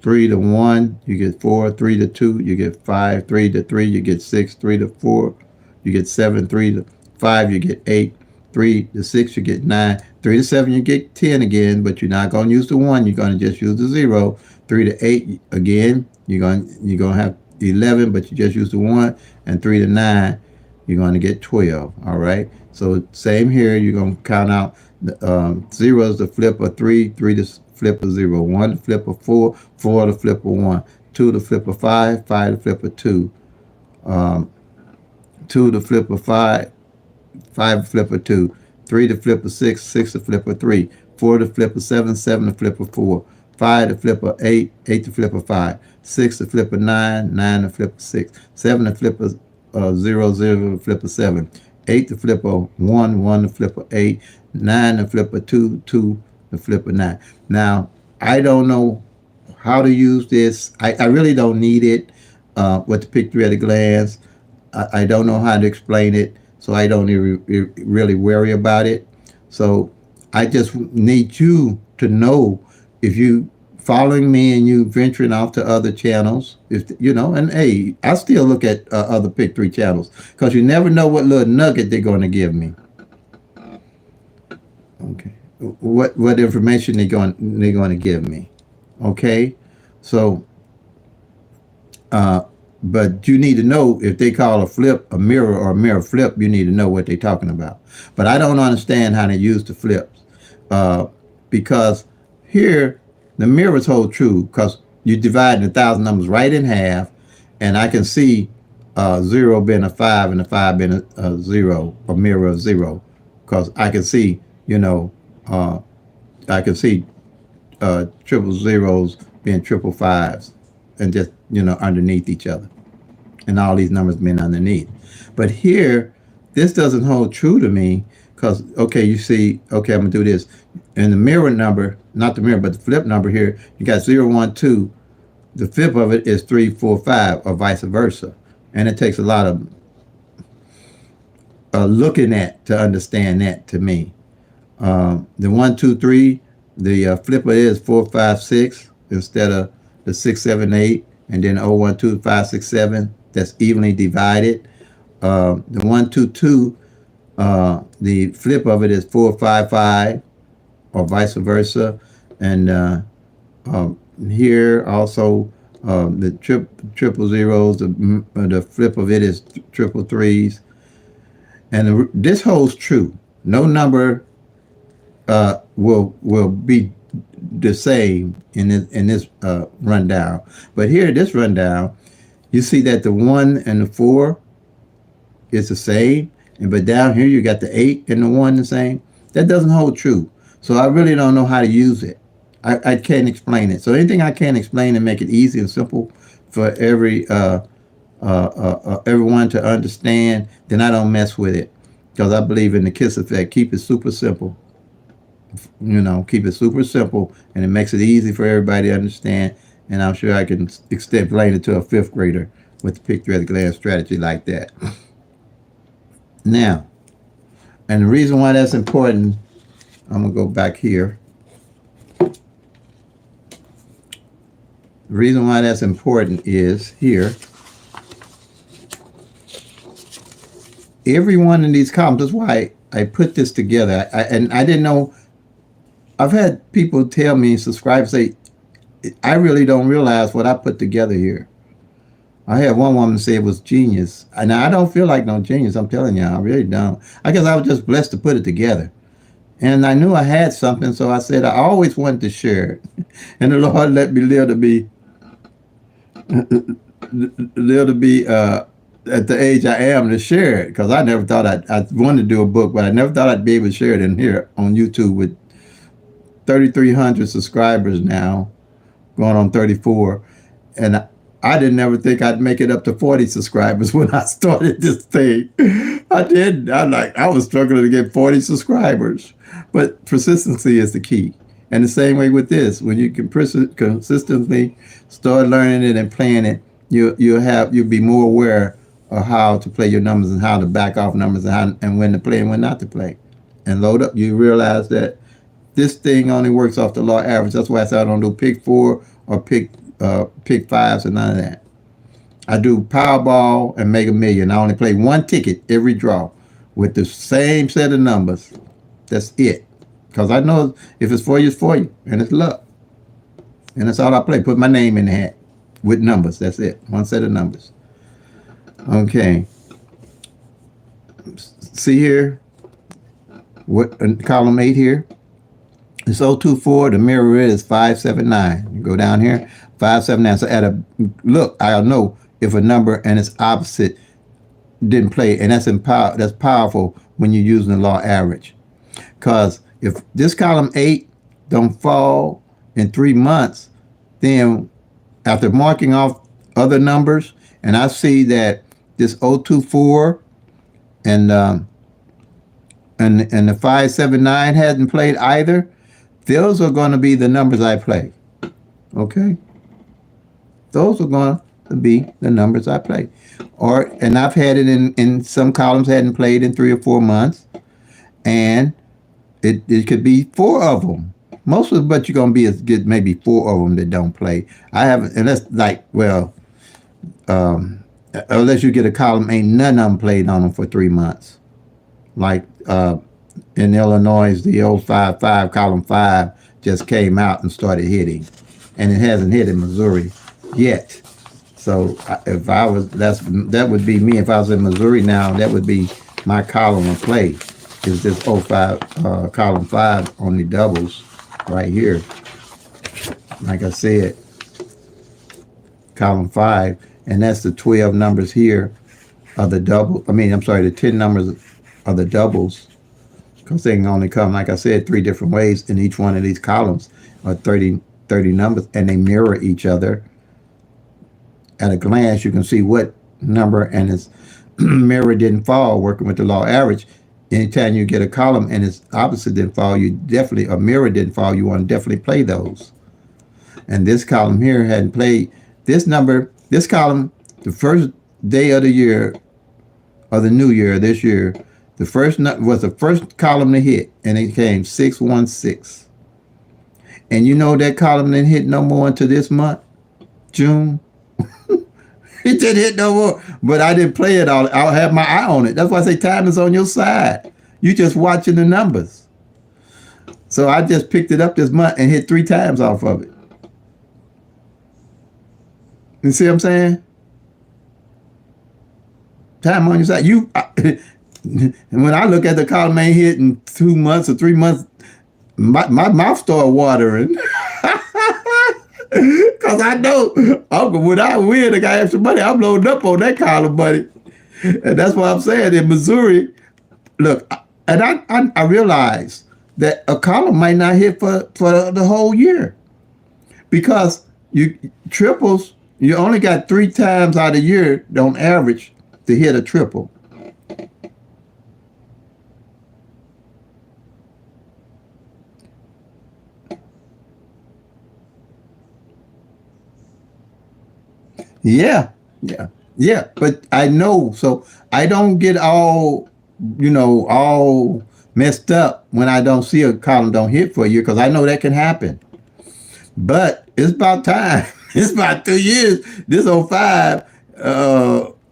3 to 1, you get 4. 3 to 2, you get 5. 3 to 3, you get 6. 3 to 4, you get 7. 3 to 5, you get 8. 3 to 6, you get 9. 3 to 7, you get 10 again, but you're not going to use the 1. You're going to just use the 0. 3 to 8, again, you're going to have 11, but you just use the 1. And 3 to 9, you're going to get 12. All right. So same here. You're going to count out the 0 is the flip of 3. 3 to flip of 0. 1 to flip of 4. 4 to flip of 1. 2 to flip of 5. 5 to flip of 2. 2 to flip of 5. 5 to flip of 2. 3 to flip of 6. 6 to flip of 3. 4 to flip of 7. 7 to flip of 4. 5 to flip of 8. 8 to flip of 5. 6 to flip of 9. 9 to flip of 6. 7 to flip of 0, 0 to flip of 7. 8 to flip of 1. 1 to flip of 8. 9 to flip of 2. 2 to flip of 9. Now, I don't know how to use this. I really don't need it with the PICK-3 at a glance. I don't know how to explain it, so I don't really worry about it. So I just need you to know, if you following me and you venturing off to other channels, if you know, and hey, I still look at other PICK-3 channels, because you never know what little nugget they're going to give me. Okay, what information they're going to give me. Okay, so but you need to know, if they call a flip a mirror or a mirror flip, you need to know what they're talking about. But I don't understand how they use the flips, because here the mirrors hold true, because you divide the 1,000 numbers right in half, and I can see 0 being a 5 and a 5 being a 0, a mirror of 0, because I can see, you know, I can see triple zeros being triple fives, and just, you know, underneath each other, and all these numbers being underneath. But here, this doesn't hold true to me, because, okay, you see, okay, I'm going to do this. And the mirror number, not the mirror, but the flip number here, you got 0, 1, 2. The flip of it is 3, 4, 5, or vice versa. And it takes a lot of looking at to understand that, to me. The 1, 2, 3, the flip of it is 4, 5, 6, instead of the 6, 7, 8, and then 0, 1, 2, 5, 6, 7. That's evenly divided. The 1, 2, 2, the flip of it is 4, 5, 5, or vice versa. And here also, the triple zeros, the flip of it is triple threes. And this holds true. No number will be the same in this rundown. But here, this rundown, you see that the 1 and the 4 is the same, and but down here you got the 8 and the 1 the same. That doesn't hold true. So I really don't know how to use it. I can't explain it. So anything I can explain and make it easy and simple for everyone to understand, then I don't mess with it, because I believe in the KISS effect. Keep it super simple. Keep it super simple, and it makes it easy for everybody to understand. And I'm sure I can explain it to a fifth grader with the PICK-3 at a glance strategy like that. Now, and the reason why that's important, I'm gonna go back here. The reason why that's important is here. Every one of these columns, that's why I put this together. And I didn't know. I've had people tell me, subscribers say, I really don't realize what I put together here. I had one woman say it was genius. And I don't feel like no genius. I'm telling you, I really don't. I guess I was just blessed to put it together. And I knew I had something, so I said I always wanted to share it. And the Lord let me live to be at the age I am to share it, because I never thought I wanted to do a book, but I never thought I'd be able to share it in here on YouTube with 3,300 subscribers now, going on 34. And I didn't ever think I'd make it up to 40 subscribers when I started this thing. I did. I was struggling to get 40 subscribers. But persistency is the key. And the same way with this, when you can consistently start learning it and playing it, you'll be more aware of how to play your numbers and how to back off numbers and when to play and when not to play. And load up, you realize that this thing only works off the law average. That's why I said I don't do PICK-4 or PICK-5s and none of that. I do Powerball and Mega Million. I only play one ticket every draw with the same set of numbers. That's it. Because I know if it's for you, it's for you. And it's luck. And that's all I play. Put my name in the hat with numbers. That's it. One set of numbers. Okay. See here? What column 8 here? It's 024. The mirror is 579. You go down here, 579. So at a look, I'll know if a number and its opposite didn't play. And that's powerful when you're using the law average. Because if this column 8 don't fall in 3 months, then after marking off other numbers, and I see that this 024 and the 579 hasn't played either, those are going to be the numbers I play. Okay? Those are going to be the numbers I play. And I've had it in some columns hadn't played in 3 or 4 months. And it could be 4 of them. Most of it, but you're going to get maybe 4 of them that don't play. I haven't, and that's like, well, unless you get a column, ain't none of them played on them for 3 months. Like in Illinois, the 055 column 5 just came out and started hitting. And it hasn't hit in Missouri yet. So if I was, that would be me. If I was in Missouri now, that would be my column of play. Is this 05 column 5 on the doubles right here. Like I said, column 5, and that's the 12 numbers here of the double. The 10 numbers of the doubles, because they can only come, like I said, 3 different ways in each one of these columns, or 30 numbers, and they mirror each other. At a glance, you can see what number and its mirror didn't fall, working with the law average. Anytime you get a column and its opposite didn't fall, a mirror didn't fall, you want to definitely play those. And this column here hadn't played. This column, the first day of the year, of the new year, this year, was the first column to hit, and it came 616. And you know that column didn't hit no more until this month, June. It didn't hit no more, but I didn't play it all. I'll have my eye on it. That's why I say time is on your side. You just watching the numbers. So I just picked it up this month and hit 3 times off of it. You see what I'm saying? Time on your side. And when I look at the column ain't hit in 2 months or 3 months, my mouth started watering. Because I know when I win, I got extra money. I'm loading up on that column money. And that's what I'm saying. In Missouri, look, and I realize that a column might not hit for the whole year because you triples, you only got 3 times out of the year on average to hit a triple. Yeah, yeah, yeah. But I know, so I don't get all messed up when I don't see a column don't hit for a year because I know that can happen. But it's about time. It's about 2 years. This '05.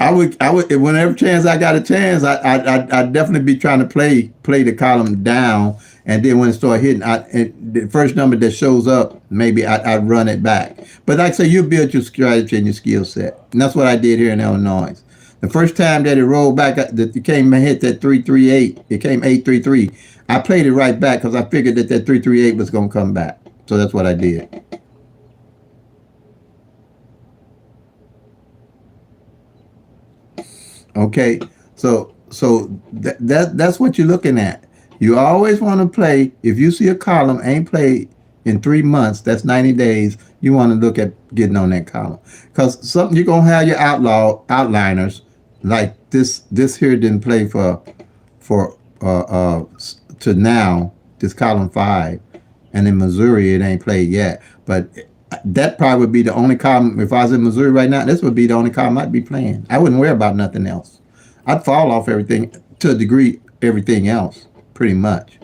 I would, whenever chance I got a chance, I'd definitely be trying to play the column down, and then when it start hitting, the first number that shows up, maybe I'd run it back. But like I say, you build your strategy and your skill set, and that's what I did here in Illinois. The first time that it rolled back, that it came and hit that 338, it came 833. I played it right back because I figured that 338 was going to come back. So that's what I did. Okay, so that's what you're looking at. You always want to play. If you see a column ain't played in 3 months, that's 90 days. You want to look at getting on that column because something you're gonna have your outliners like this here didn't play for to now this column 5, and in Missouri it ain't played yet. But that probably would be the only column. If I was in Missouri right now, this would be the only column I'd be playing. I wouldn't worry about nothing else. I'd fall off everything to a degree, everything else, pretty much.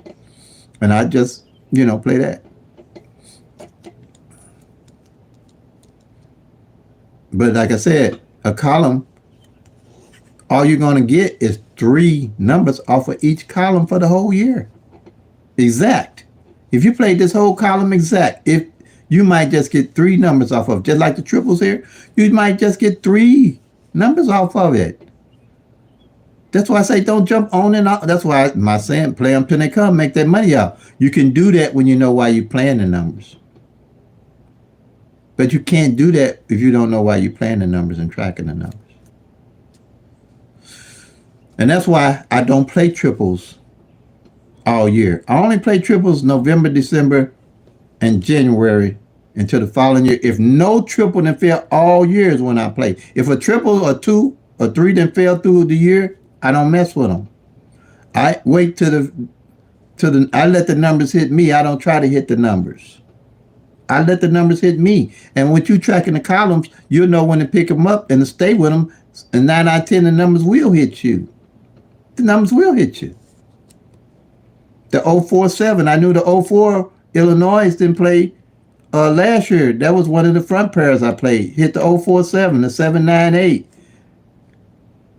And I just, play that. But like I said, a column, all you're going to get is 3 numbers off of each column for the whole year. Exact. If you played this whole column exact, if you might just get 3 numbers off of it, just like the triples here, you might just get 3 numbers off of it. That's why I say don't jump on and off. That's why my saying play them till they come, make that money out. You can do that when you know why you're playing the numbers. But you can't do that if you don't know why you're playing the numbers and tracking the numbers. And that's why I don't play triples all year. I only play triples November, December, and January until the following year. If no triple then fail all year is when I play. If a triple or 2 or 3 then fail through the year, I don't mess with them. I wait I let the numbers hit me. I don't try to hit the numbers. I let the numbers hit me. And when you tracking the columns, you'll know when to pick them up and to stay with them. And 9 out of 10, the numbers will hit you. The numbers will hit you. The 047, I knew the 04 Illinois didn't play last year. That was one of the front pairs I played. Hit the 047, the 798.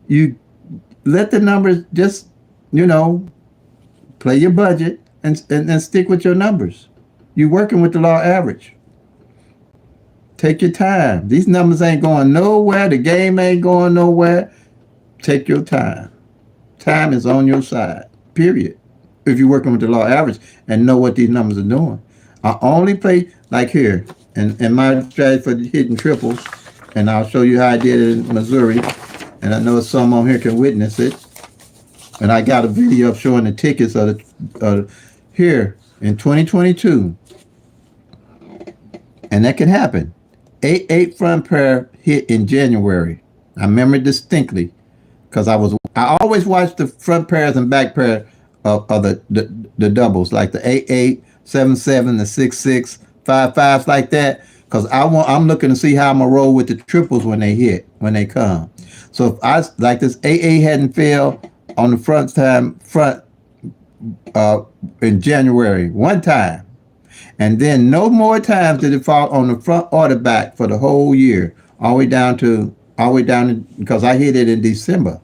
You let the numbers just, play your budget and stick with your numbers. You're working with the law average. Take your time. These numbers ain't going nowhere. The game ain't going nowhere. Take your time. Time is on your side, period. If you're working with the law average and know what these numbers are doing. I only play like here, and my strategy for hitting triples, and I'll show you how I did it in Missouri, and I know some on here can witness it. And I got a video of showing the tickets of here in 2022, and that can happen. 8-8 front pair hit in January. I remember distinctly because I always watch the front pairs and back pair of the doubles, like the 8-8, 7-7, the 6-6, 5-5s like that. Because I'm looking to see how I'm gonna roll with the triples when they come. So if I like this 8-8 hadn't failed on the front in January one time, and then no more times did it fall on the front or the back for the whole year, all the way down to because I hit it in December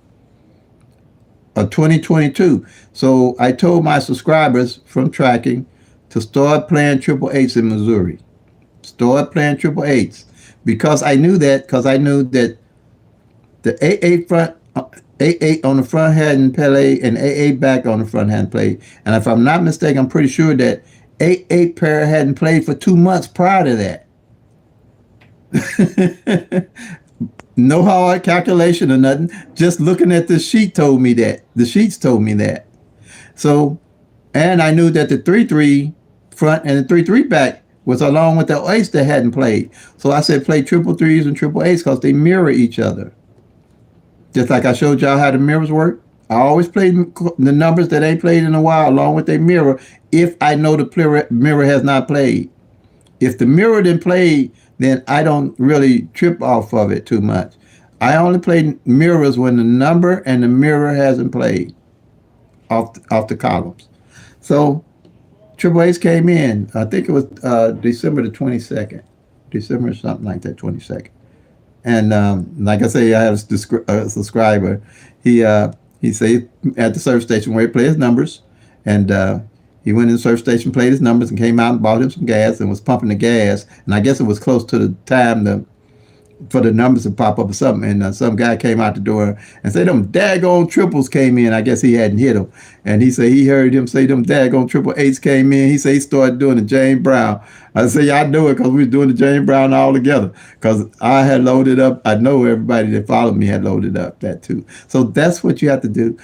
of 2022. So I told my subscribers from tracking to start playing triple eights in Missouri. Start playing triple eights because I knew that the 8-8 front, 8-8 on the front hadn't played, and 8-8 back on the front hadn't played. And if I'm not mistaken, I'm pretty sure that 8-8 pair hadn't played for 2 months prior to that. No hard calculation or nothing. Just looking at the sheet told me that. The sheets told me that. So, and I knew that the 3-3 front and the 3-3 back was along with the ace that hadn't played. So I said play triple threes and triple eights because they mirror each other. Just like I showed y'all how the mirrors work. I always play the numbers that ain't played in a while along with their mirror if I know the mirror has not played. If the mirror didn't play, then I don't really trip off of it too much. I only play mirrors when the number and the mirror hasn't played off the columns. So Triple Ace came in. I think it was December the 22nd, December something like that, 22nd. And like I say, I have a subscriber. He say at the service station where he plays his numbers, and he went in the service station, played his numbers, and came out and bought him some gas and was pumping the gas. And I guess it was close to the time for the numbers to pop up or something. And some guy came out the door and said them daggone triples came in. I guess he hadn't hit them. And he said he heard him say them daggone triple eights came in. He said he started doing the James Brown. I said, yeah, I knew it because we was doing the James Brown all together. Because I had loaded up. I know everybody that followed me had loaded up that too. So that's what you have to do.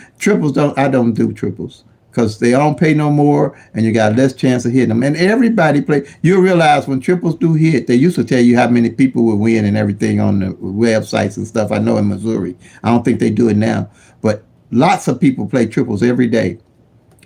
I don't do triples because they don't pay no more and you got less chance of hitting them. And everybody play. You'll realize when triples do hit, they used to tell you how many people would win and everything on the websites and stuff. I know in Missouri. I don't think they do it now. But lots of people play triples every day.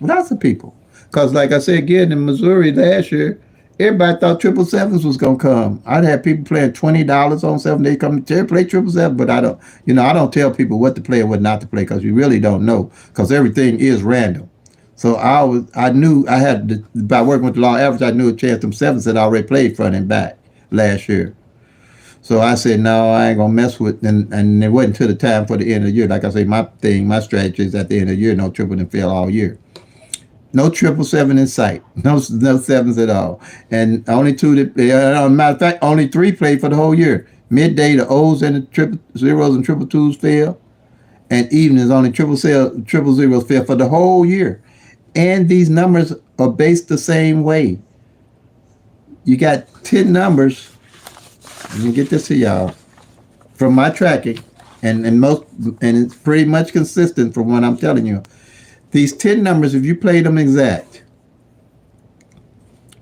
Lots of people. Because like I said again, in Missouri last year, everybody thought triple sevens was gonna come. I'd have people playing $20 on seven. They come to play triple seven, but I don't. I don't tell people what to play and what not to play because you really don't know because everything is random. So I knew I had by working with the law average, I knew a chance them sevens had already played front and back last year. So I said, no, I ain't gonna mess with, and it wasn't until the time for the end of the year. Like I say, my strategy is at the end of the year, no triple and fail all year. No triple seven in sight. No sevens at all. And only two that, matter of fact, only three played for the whole year. Midday, the O's and the triple zeros and triple twos fail. And evenings, only triple zeros fail for the whole year. And these numbers are based the same way. You got 10 numbers. Let me get this to y'all. From my tracking, and it's pretty much consistent from what I'm telling you. These 10 numbers, if you play them exact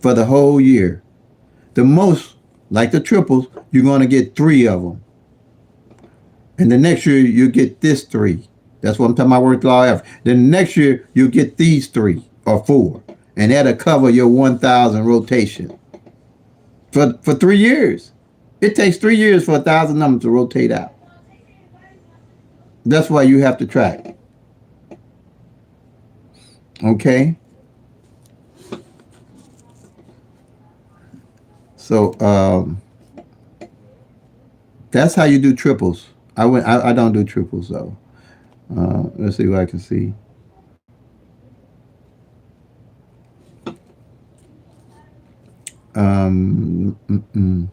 for the whole year, the most, like the triples, you're going to get 3 of them. And the next year, you get this 3. That's what I'm talking about, work law average. Then next year, you'll get these 3 or 4. And that'll cover your 1,000 rotation. For 3 years. It takes 3 years for 1,000 numbers to rotate out. That's why you have to track. Okay? So, that's how you do triples. I don't do triples, though. Let's see what I can see. Um, mm, mm.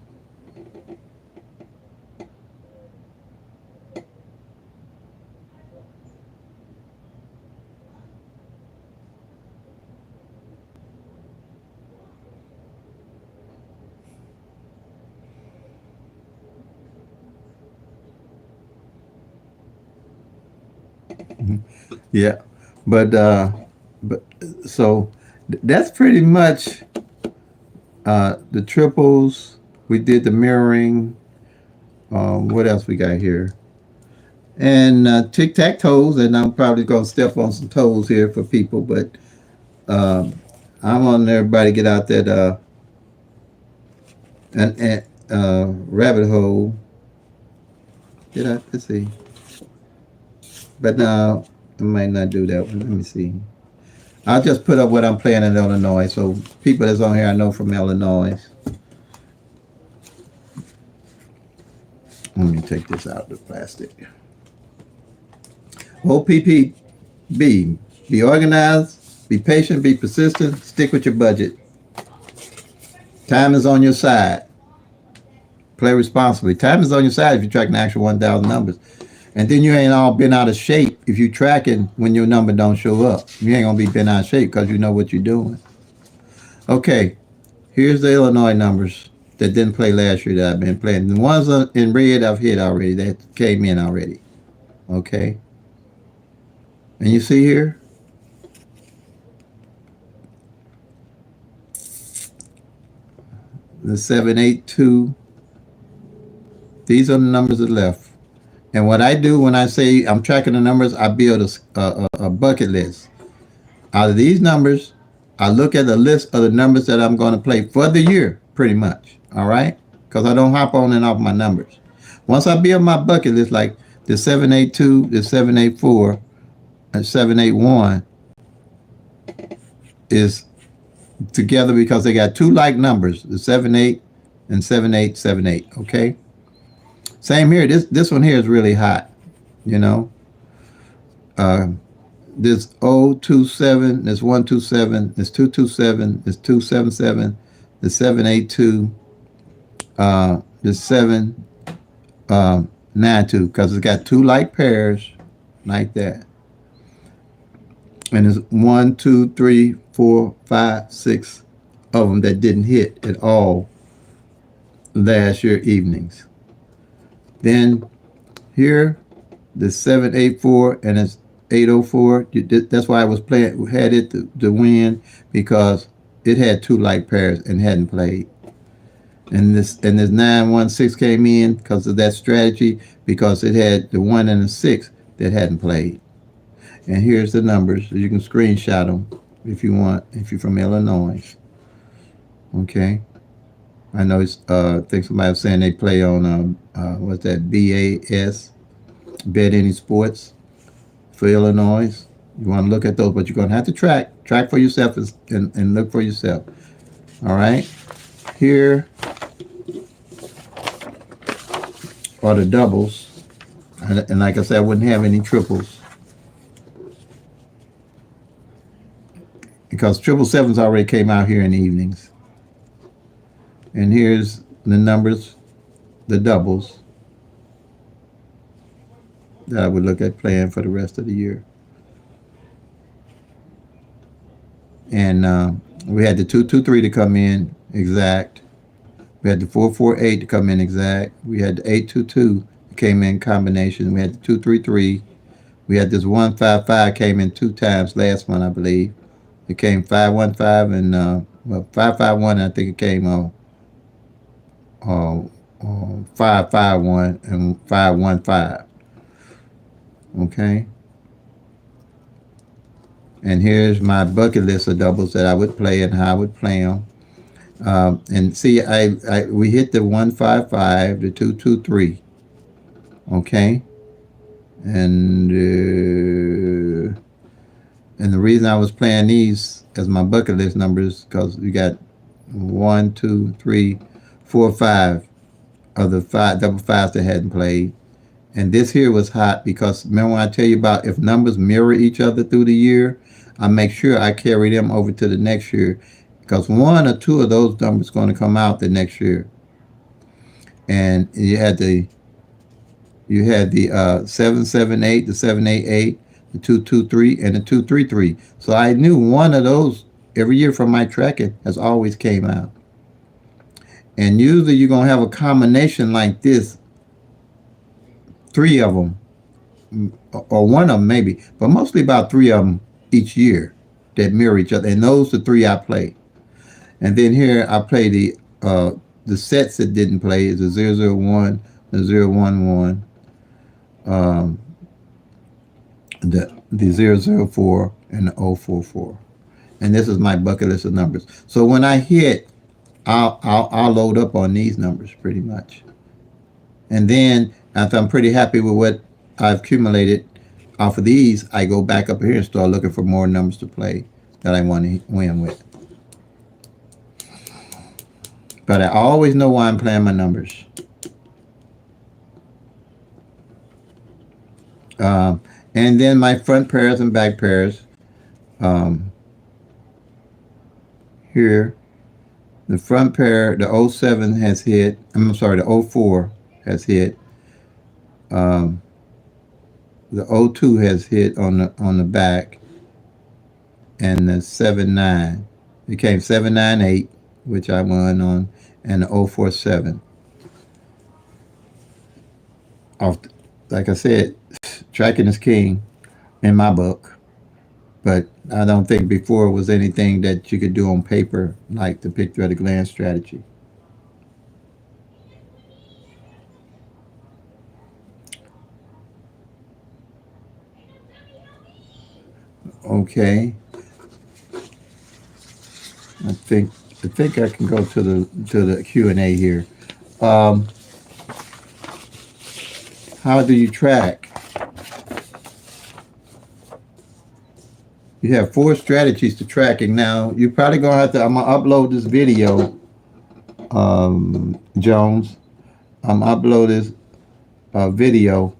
Yeah, but so that's pretty much the triples. We did the mirroring. What else we got here? And tic tac toes. And I'm probably gonna step on some toes here for people, but I'm on everybody get out that rabbit hole. Get out. Let's see. But now I might not do that one. Let me see. I'll just put up what I'm playing in Illinois. So people that's on here I know from Illinois. Let me take this out of the plastic. OPP B. Be organized, be patient, be persistent, stick with your budget. Time is on your side. Play responsibly. Time is on your side if you're tracking the actual 1,000 numbers. And then you ain't all been out of shape if you tracking when your number don't show up. You ain't gonna be been out of shape because you know what you're doing. Okay, here's the Illinois numbers that didn't play last year that I've been playing. The ones in red I've hit already. That came in already. Okay. And you see here, the 782. These are the numbers that left. And what I do when I say I'm tracking the numbers, I build a bucket list. Out of these numbers, I look at the list of the numbers that I'm going to play for the year, pretty much. All right? Because I don't hop on and off my numbers. Once I build my bucket list, like the 782, the 784, and 781 is together because they got two like numbers, the 78 and 7878. Okay? Same here. This one here is really hot, you know. Uh, this 027, this 127, this 227, this 277, this 782, this 792, because it's got two like pairs like that. And there's 1, 2, 3, 4, 5, 6 of them that didn't hit at all last year evenings. Then here, the 784 and it's 804. That's why I was playing, had it to win, because it had two like pairs and hadn't played. And this 916 came in because of that strategy, because it had the 1 and the 6 that hadn't played. And here's the numbers. You can screenshot them if you want, if you're from Illinois. Okay. I know it's, I think somebody was saying they play on, what's that, BAS, Bet Any Sports for Illinois. You want to look at those, but you're going to have to track for yourself and look for yourself. All right. Here are the doubles. And like I said, I wouldn't have any triples, because 777s already came out here in the evenings. And here's the numbers, the doubles that I would look at playing for the rest of the year. And we had the 223 to come in exact. We had the 448 to come in exact. We had the 822 came in combination. We had the 233. We had this 155 came in two times last month, I believe. It came 515 and 551. I think it came 551 and 515. Okay. And here's my bucket list of doubles that I would play and how I would play them. And see, we hit the 155, the 223. Okay. And the reason I was playing these as my bucket list numbers, because we got 1, 2, 3, 4, 5 of the double fives that hadn't played. And this here was hot because remember when I tell you about if numbers mirror each other through the year, I make sure I carry them over to the next year, because one or two of those numbers going to come out the next year. And you had the 778, the 788, the 223, and the 233. So I knew one of those every year from my tracking has always came out. And usually you're going to have a combination like this, three of them, or one of them maybe, but mostly about three of them each year that mirror each other. And those are the three I play. And then here I play the sets that didn't play is the 001, the 011, the 004, and the 044. And this is my bucket list of numbers. So when I hit, I'll load up on these numbers pretty much. And then after I'm pretty happy with what I've accumulated off of these, I go back up here and start looking for more numbers to play that I want to win with. But I always know why I'm playing my numbers. And then my front pairs and back pairs. Here, the front pair, the 07 has hit. I'm sorry, the 04 has hit. The 02 has hit on the back, and the 79. It came 798, which I won on, and the 047. Off, like I said, tracking is king in my book. But I don't think before was anything that you could do on paper like the pick through at a glance strategy. Okay, I think I think I can go to the Q&A here. Um, how do you track? You have four strategies to tracking. Now you probably gonna have to. I'm gonna upload this video, Jones. I'm gonna upload this video.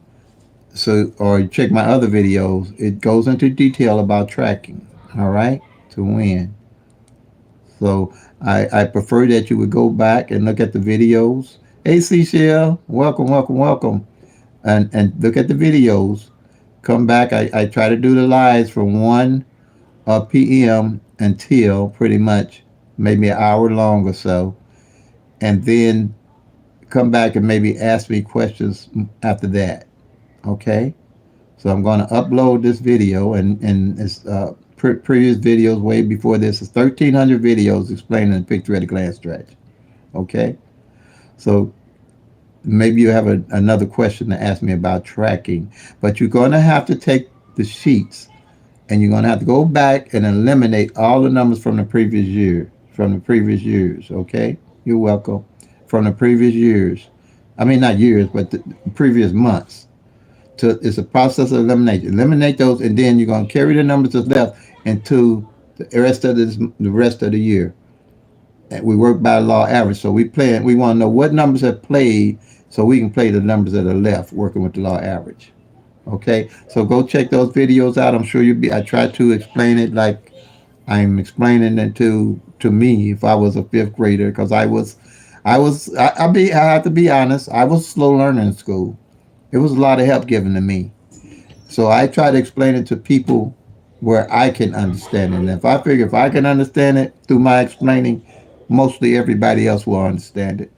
So or check my other videos. It goes into detail about tracking. All right, to win. So I prefer that you would go back and look at the videos. Hey, Seashell, welcome, welcome, welcome, and look at the videos. Come back. I try to do the lives from 1 p.m. until pretty much maybe an hour long or so, and then come back and maybe ask me questions after that. Okay. So I'm going to upload this video and it's previous videos way before this. It's 1,300 videos explaining the picture at a glance strategy. Okay. So maybe you have another question to ask me about tracking, but you're going to have to take the sheets and you're going to have to go back and eliminate all the numbers from the previous year, from the previous years. Okay. You're welcome. From the previous years. I mean, not years, but the previous months. It's a process of elimination. Eliminate those, and then you're going to carry the numbers that's left into the rest of the year. And we work by law average. So we want to know what numbers have played, so we can play the numbers that are left, working with the law average. Okay, so go check those videos out. I'm sure you'll be. I try to explain it like I'm explaining it to me if I was a fifth grader, because I have to be honest. I was a slow learner in school. It was a lot of help given to me. So I try to explain it to people where I can understand it. And if I figure if I can understand it through my explaining, mostly everybody else will understand it.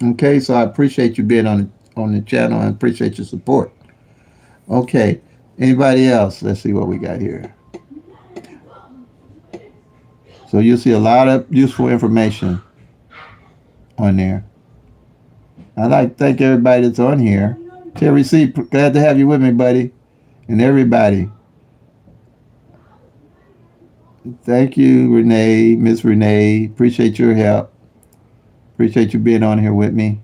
Okay, so I appreciate you being on the channel and appreciate your support. Okay, anybody else? Let's see what we got here. So you'll see a lot of useful information on there. I'd like to thank everybody that's on here. Terry C, glad to have you with me, buddy, and everybody. Thank you, Renee, Miss Renee. Appreciate your help. Appreciate you being on here with me.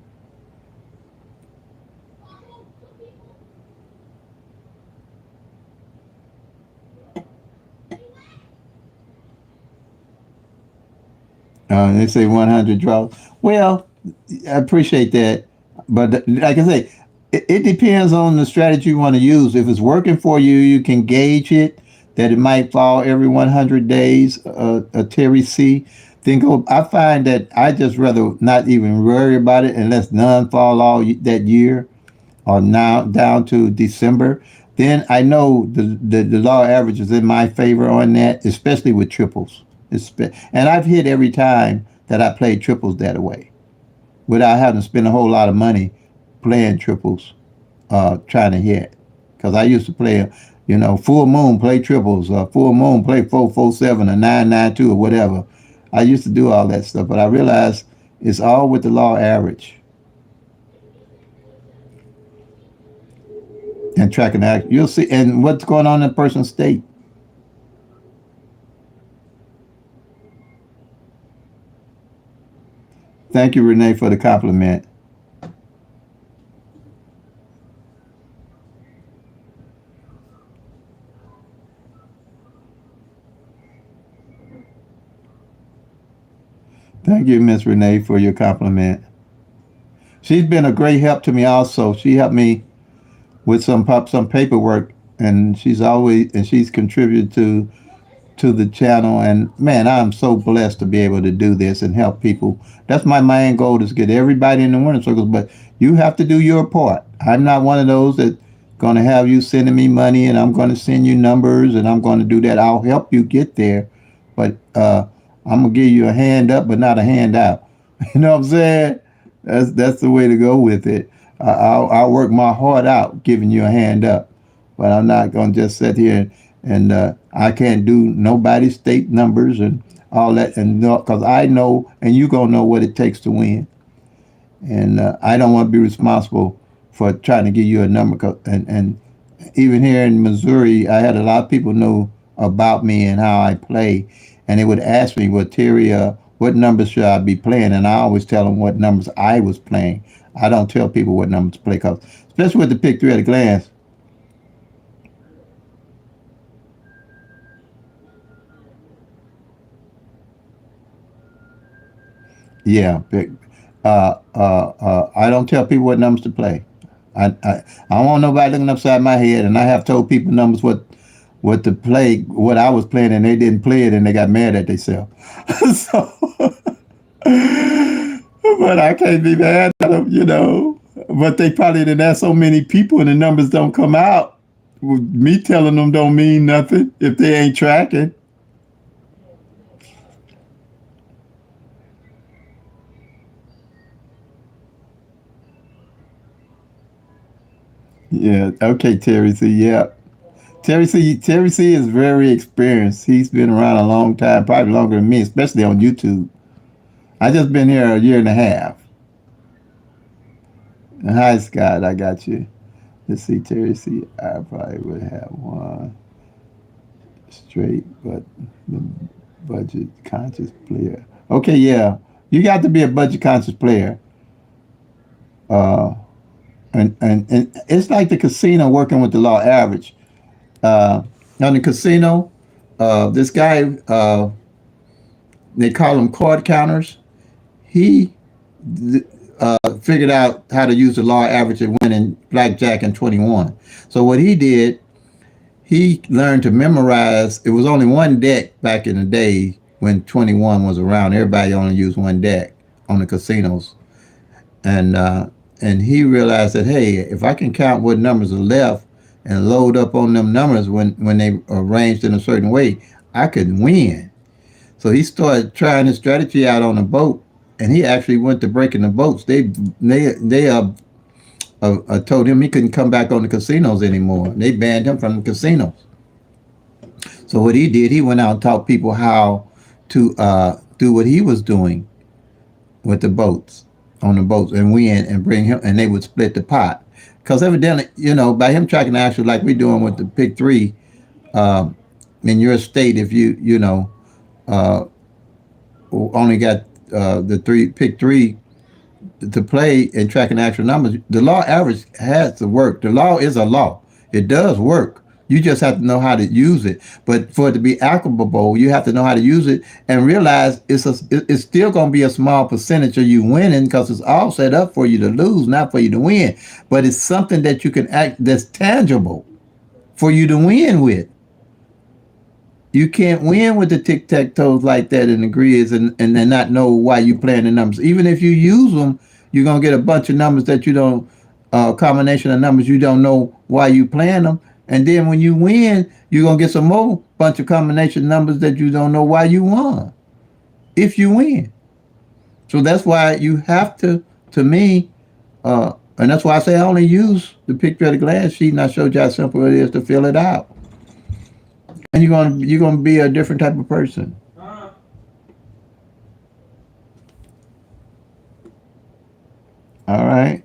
They say 100 draws. Well, I appreciate that, but like I say, it depends on the strategy you want to use. If it's working for you, you can gauge it that it might fall every 100 days. A Terry C. Then go. I find that I just rather not even worry about it unless none fall all that year or now down to December. Then I know the law average is in my favor on that, especially with triples. And I've hit every time that I played triples that way without having to spend a whole lot of money playing triples, trying to hit. Because I used to play, full moon, play triples, full moon, play 447 or 992 or whatever. I used to do all that stuff, but I realized it's all with the law average and tracking act. You'll see, and what's going on in a person's state. Thank you, Renee, for the compliment. Thank you, Miss Renee, for your compliment. She's been a great help to me also. She helped me with some paperwork, and she's contributed to the channel. And man, I'm so blessed to be able to do this and help people. That's my main goal, is to get everybody in the winning circles. But you have to do your part. I'm not one of those that going to have you sending me money and I'm going to send you numbers and I'm going to do that. I'll help you get there, but I'm gonna give you a hand up, but not a hand out. You know what I'm saying? That's the way to go with it. I'll work my heart out giving you a hand up, but I'm not gonna just sit here and I can't do nobody's state numbers and all that, and because I know and you gonna know what it takes to win, and I don't want to be responsible for trying to give you a number. And even here in Missouri, I had a lot of people know about me and how I play, and they would ask me, "Well, Terry, what numbers should I be playing?" And I always tell them what numbers I was playing. I don't tell people what numbers to play, cause especially with the pick three at a glance. Yeah, I don't tell people what numbers to play. I don't want nobody looking upside my head, and I have told people numbers what to play, what I was playing, and they didn't play it, and they got mad at themselves. So, but I can't be mad at them. But they probably didn't ask so many people, and the numbers don't come out. Me telling them don't mean nothing if they ain't tracking. Yeah. Okay, Terry. So yeah, Terry C is very experienced. He's been around a long time, probably longer than me, especially on YouTube. I just been here a year and a half. Hi, Scott. I got you. Let's see, Terry C. I probably would have one straight, but the budget conscious player. Okay, yeah, you got to be a budget conscious player. Uh, and it's like the casino working with the law average. Uh, on the casino, this guy, they call them card counters. He figured out how to use the law average and win in blackjack in 21. So what he did, he learned to memorize. It was only one deck back in the day when 21 was around. Everybody only used one deck on the casinos, and he realized that, hey, if I can count what numbers are left and load up on them numbers when they are arranged in a certain way, I could win. So he started trying his strategy out on a boat, and he actually went to breaking the boats. They told him he couldn't come back on the casinos anymore. They banned him from the casinos. So what he did, he went out and taught people how to do what he was doing with the boats, on the boats, and win and bring him, and they would split the pot. Because evidently, by him tracking the actual like we're doing with the PICK-3, in your state, if uh, only got the three PICK-3 to play and tracking actual numbers, the law average has to work. The law is a law. It does work. You just have to know how to use it. But for it to be applicable, you have to know how to use it and realize it's still going to be a small percentage of you winning because it's all set up for you to lose, not for you to win. But it's something that you can act that's tangible for you to win with. You can't win with the tic tac toes like that in the grids and not know why you playing the numbers. Even if you use them, you're gonna get a bunch of numbers that you don't, combination of numbers you don't know why you playing them. And then when you win, you're gonna get some more bunch of combination numbers that you don't know why you won. If you win, so that's why you have to me, and that's why I say I only use the picture of the glass sheet, and I showed you how simple it is to fill it out. And you're gonna be a different type of person. All right.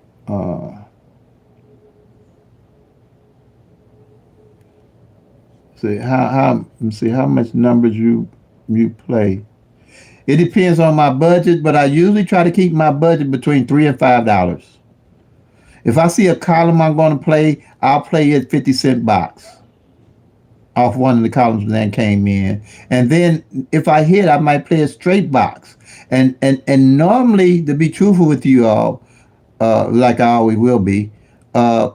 See how much numbers you play. It depends on my budget, but I usually try to keep my budget between $3 and $5. If I see a column I'm going to play, I'll play it 50 cent box off one of the columns that came in, and then if I hit, I might play a straight box. And normally, to be truthful with you all, like I always will be, uh,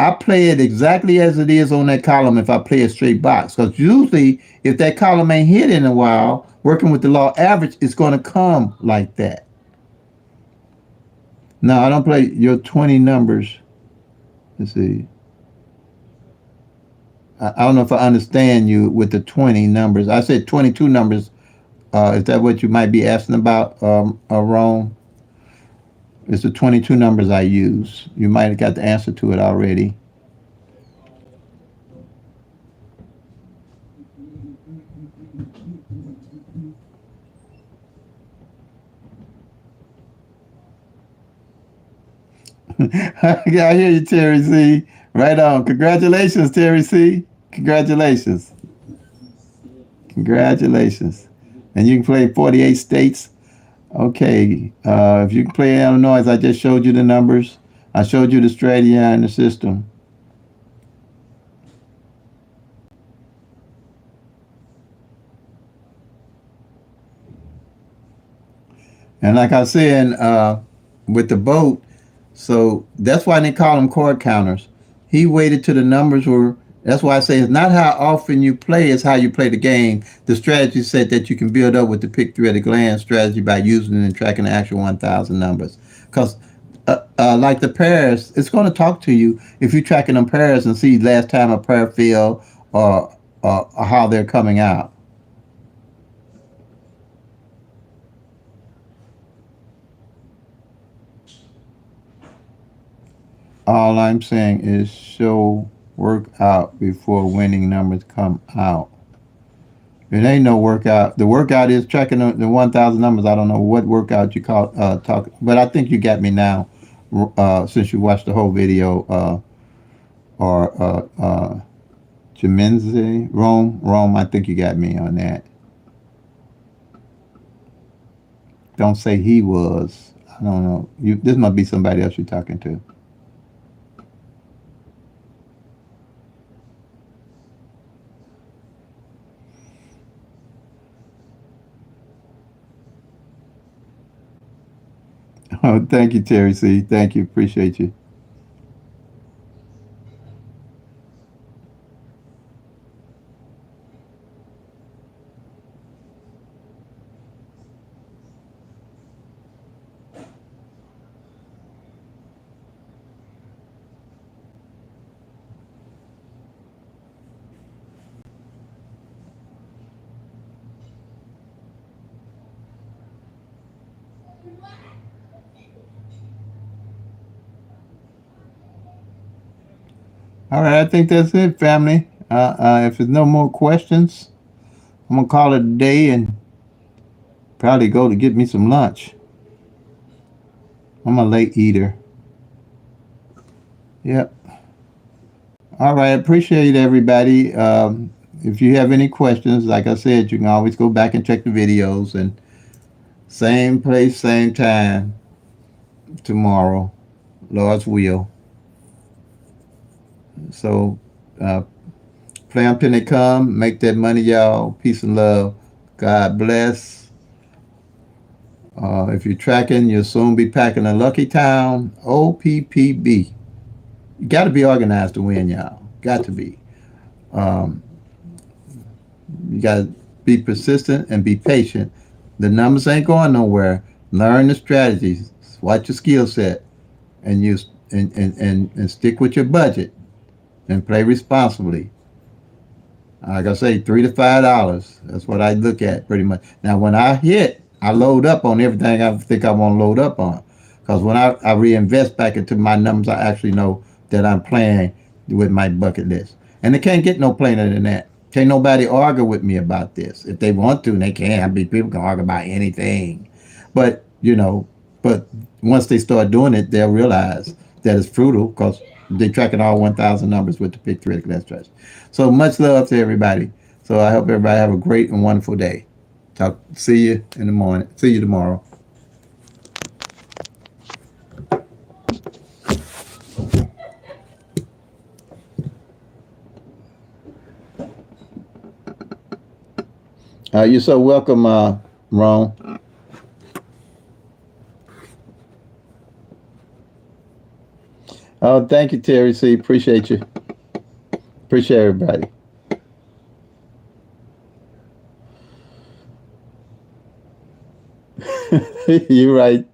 I play it exactly as it is on that column if I play a straight box. Because usually, if that column ain't hit in a while, working with the law average, it's going to come like that. Now, I don't play your 20 numbers. Let's see. I don't know if I understand you with the 20 numbers. I said 22 numbers. Is that what you might be asking about, Rome? It's the 22 numbers I use. You might have got the answer to it already. I hear you, Terry C. Right on. Congratulations, Terry C. Congratulations. Congratulations. And you can play 48 states. Okay. If you can play Illinois, I just showed you the numbers. I showed you the strategy and the system. And like I said, with the boat, so that's why they call them chord counters. He waited till the numbers were. That's why I say it's not how often you play, it's how you play the game. The strategy said that you can build up with the PICK-3 at a glance strategy by using and tracking the actual 1,000 numbers. Because, like the pairs, it's going to talk to you if you're tracking them pairs and see last time a pair fell or how they're coming out. All I'm saying is show work out before winning numbers come out. It ain't no workout. The workout is tracking the 1,000 numbers. I don't know what workout you call talk, but I think you got me now. Since you watched the whole video, or Jimenze, Rome. I think you got me on that. Don't say he was. I don't know. This must be somebody else you're talking to. Oh, thank you, Terry C. Thank you. Appreciate you. All right, I think that's it, family. If there's no more questions, I'm gonna call it a day and probably go to get me some lunch. I'm a late eater. Yep. All right. Appreciate everybody. If you have any questions, like I said, you can always go back and check the videos and same place, same time tomorrow. Lord's will. So, play until they come. Make that money, y'all. Peace and love. God bless. If you're tracking, you'll soon be packing a lucky town. OPPB. You got to be organized to win, y'all. Got to be. Um, you got to be persistent and be patient. The numbers ain't going nowhere. Learn the strategies. Watch your skill set, and and stick with your budget and play responsibly. Like I say, $3 to $5. That's what I look at pretty much. Now, when I hit, I load up on everything I think I want to load up on. Because when I reinvest back into my numbers, I actually know that I'm playing with my bucket list. And it can't get no plainer than that. Can't nobody argue with me about this. If they want to, and they can. I mean, people can argue about anything. But, but once they start doing it, they'll realize that it's fruitful because they're tracking all 1,000 numbers with the PICK-3 class stretch. So much love to everybody. So I hope everybody have a great and wonderful day. See you in the morning. See you tomorrow. You're so welcome, Ron. Oh, thank you, Terry C. Appreciate you. Appreciate everybody. You're right.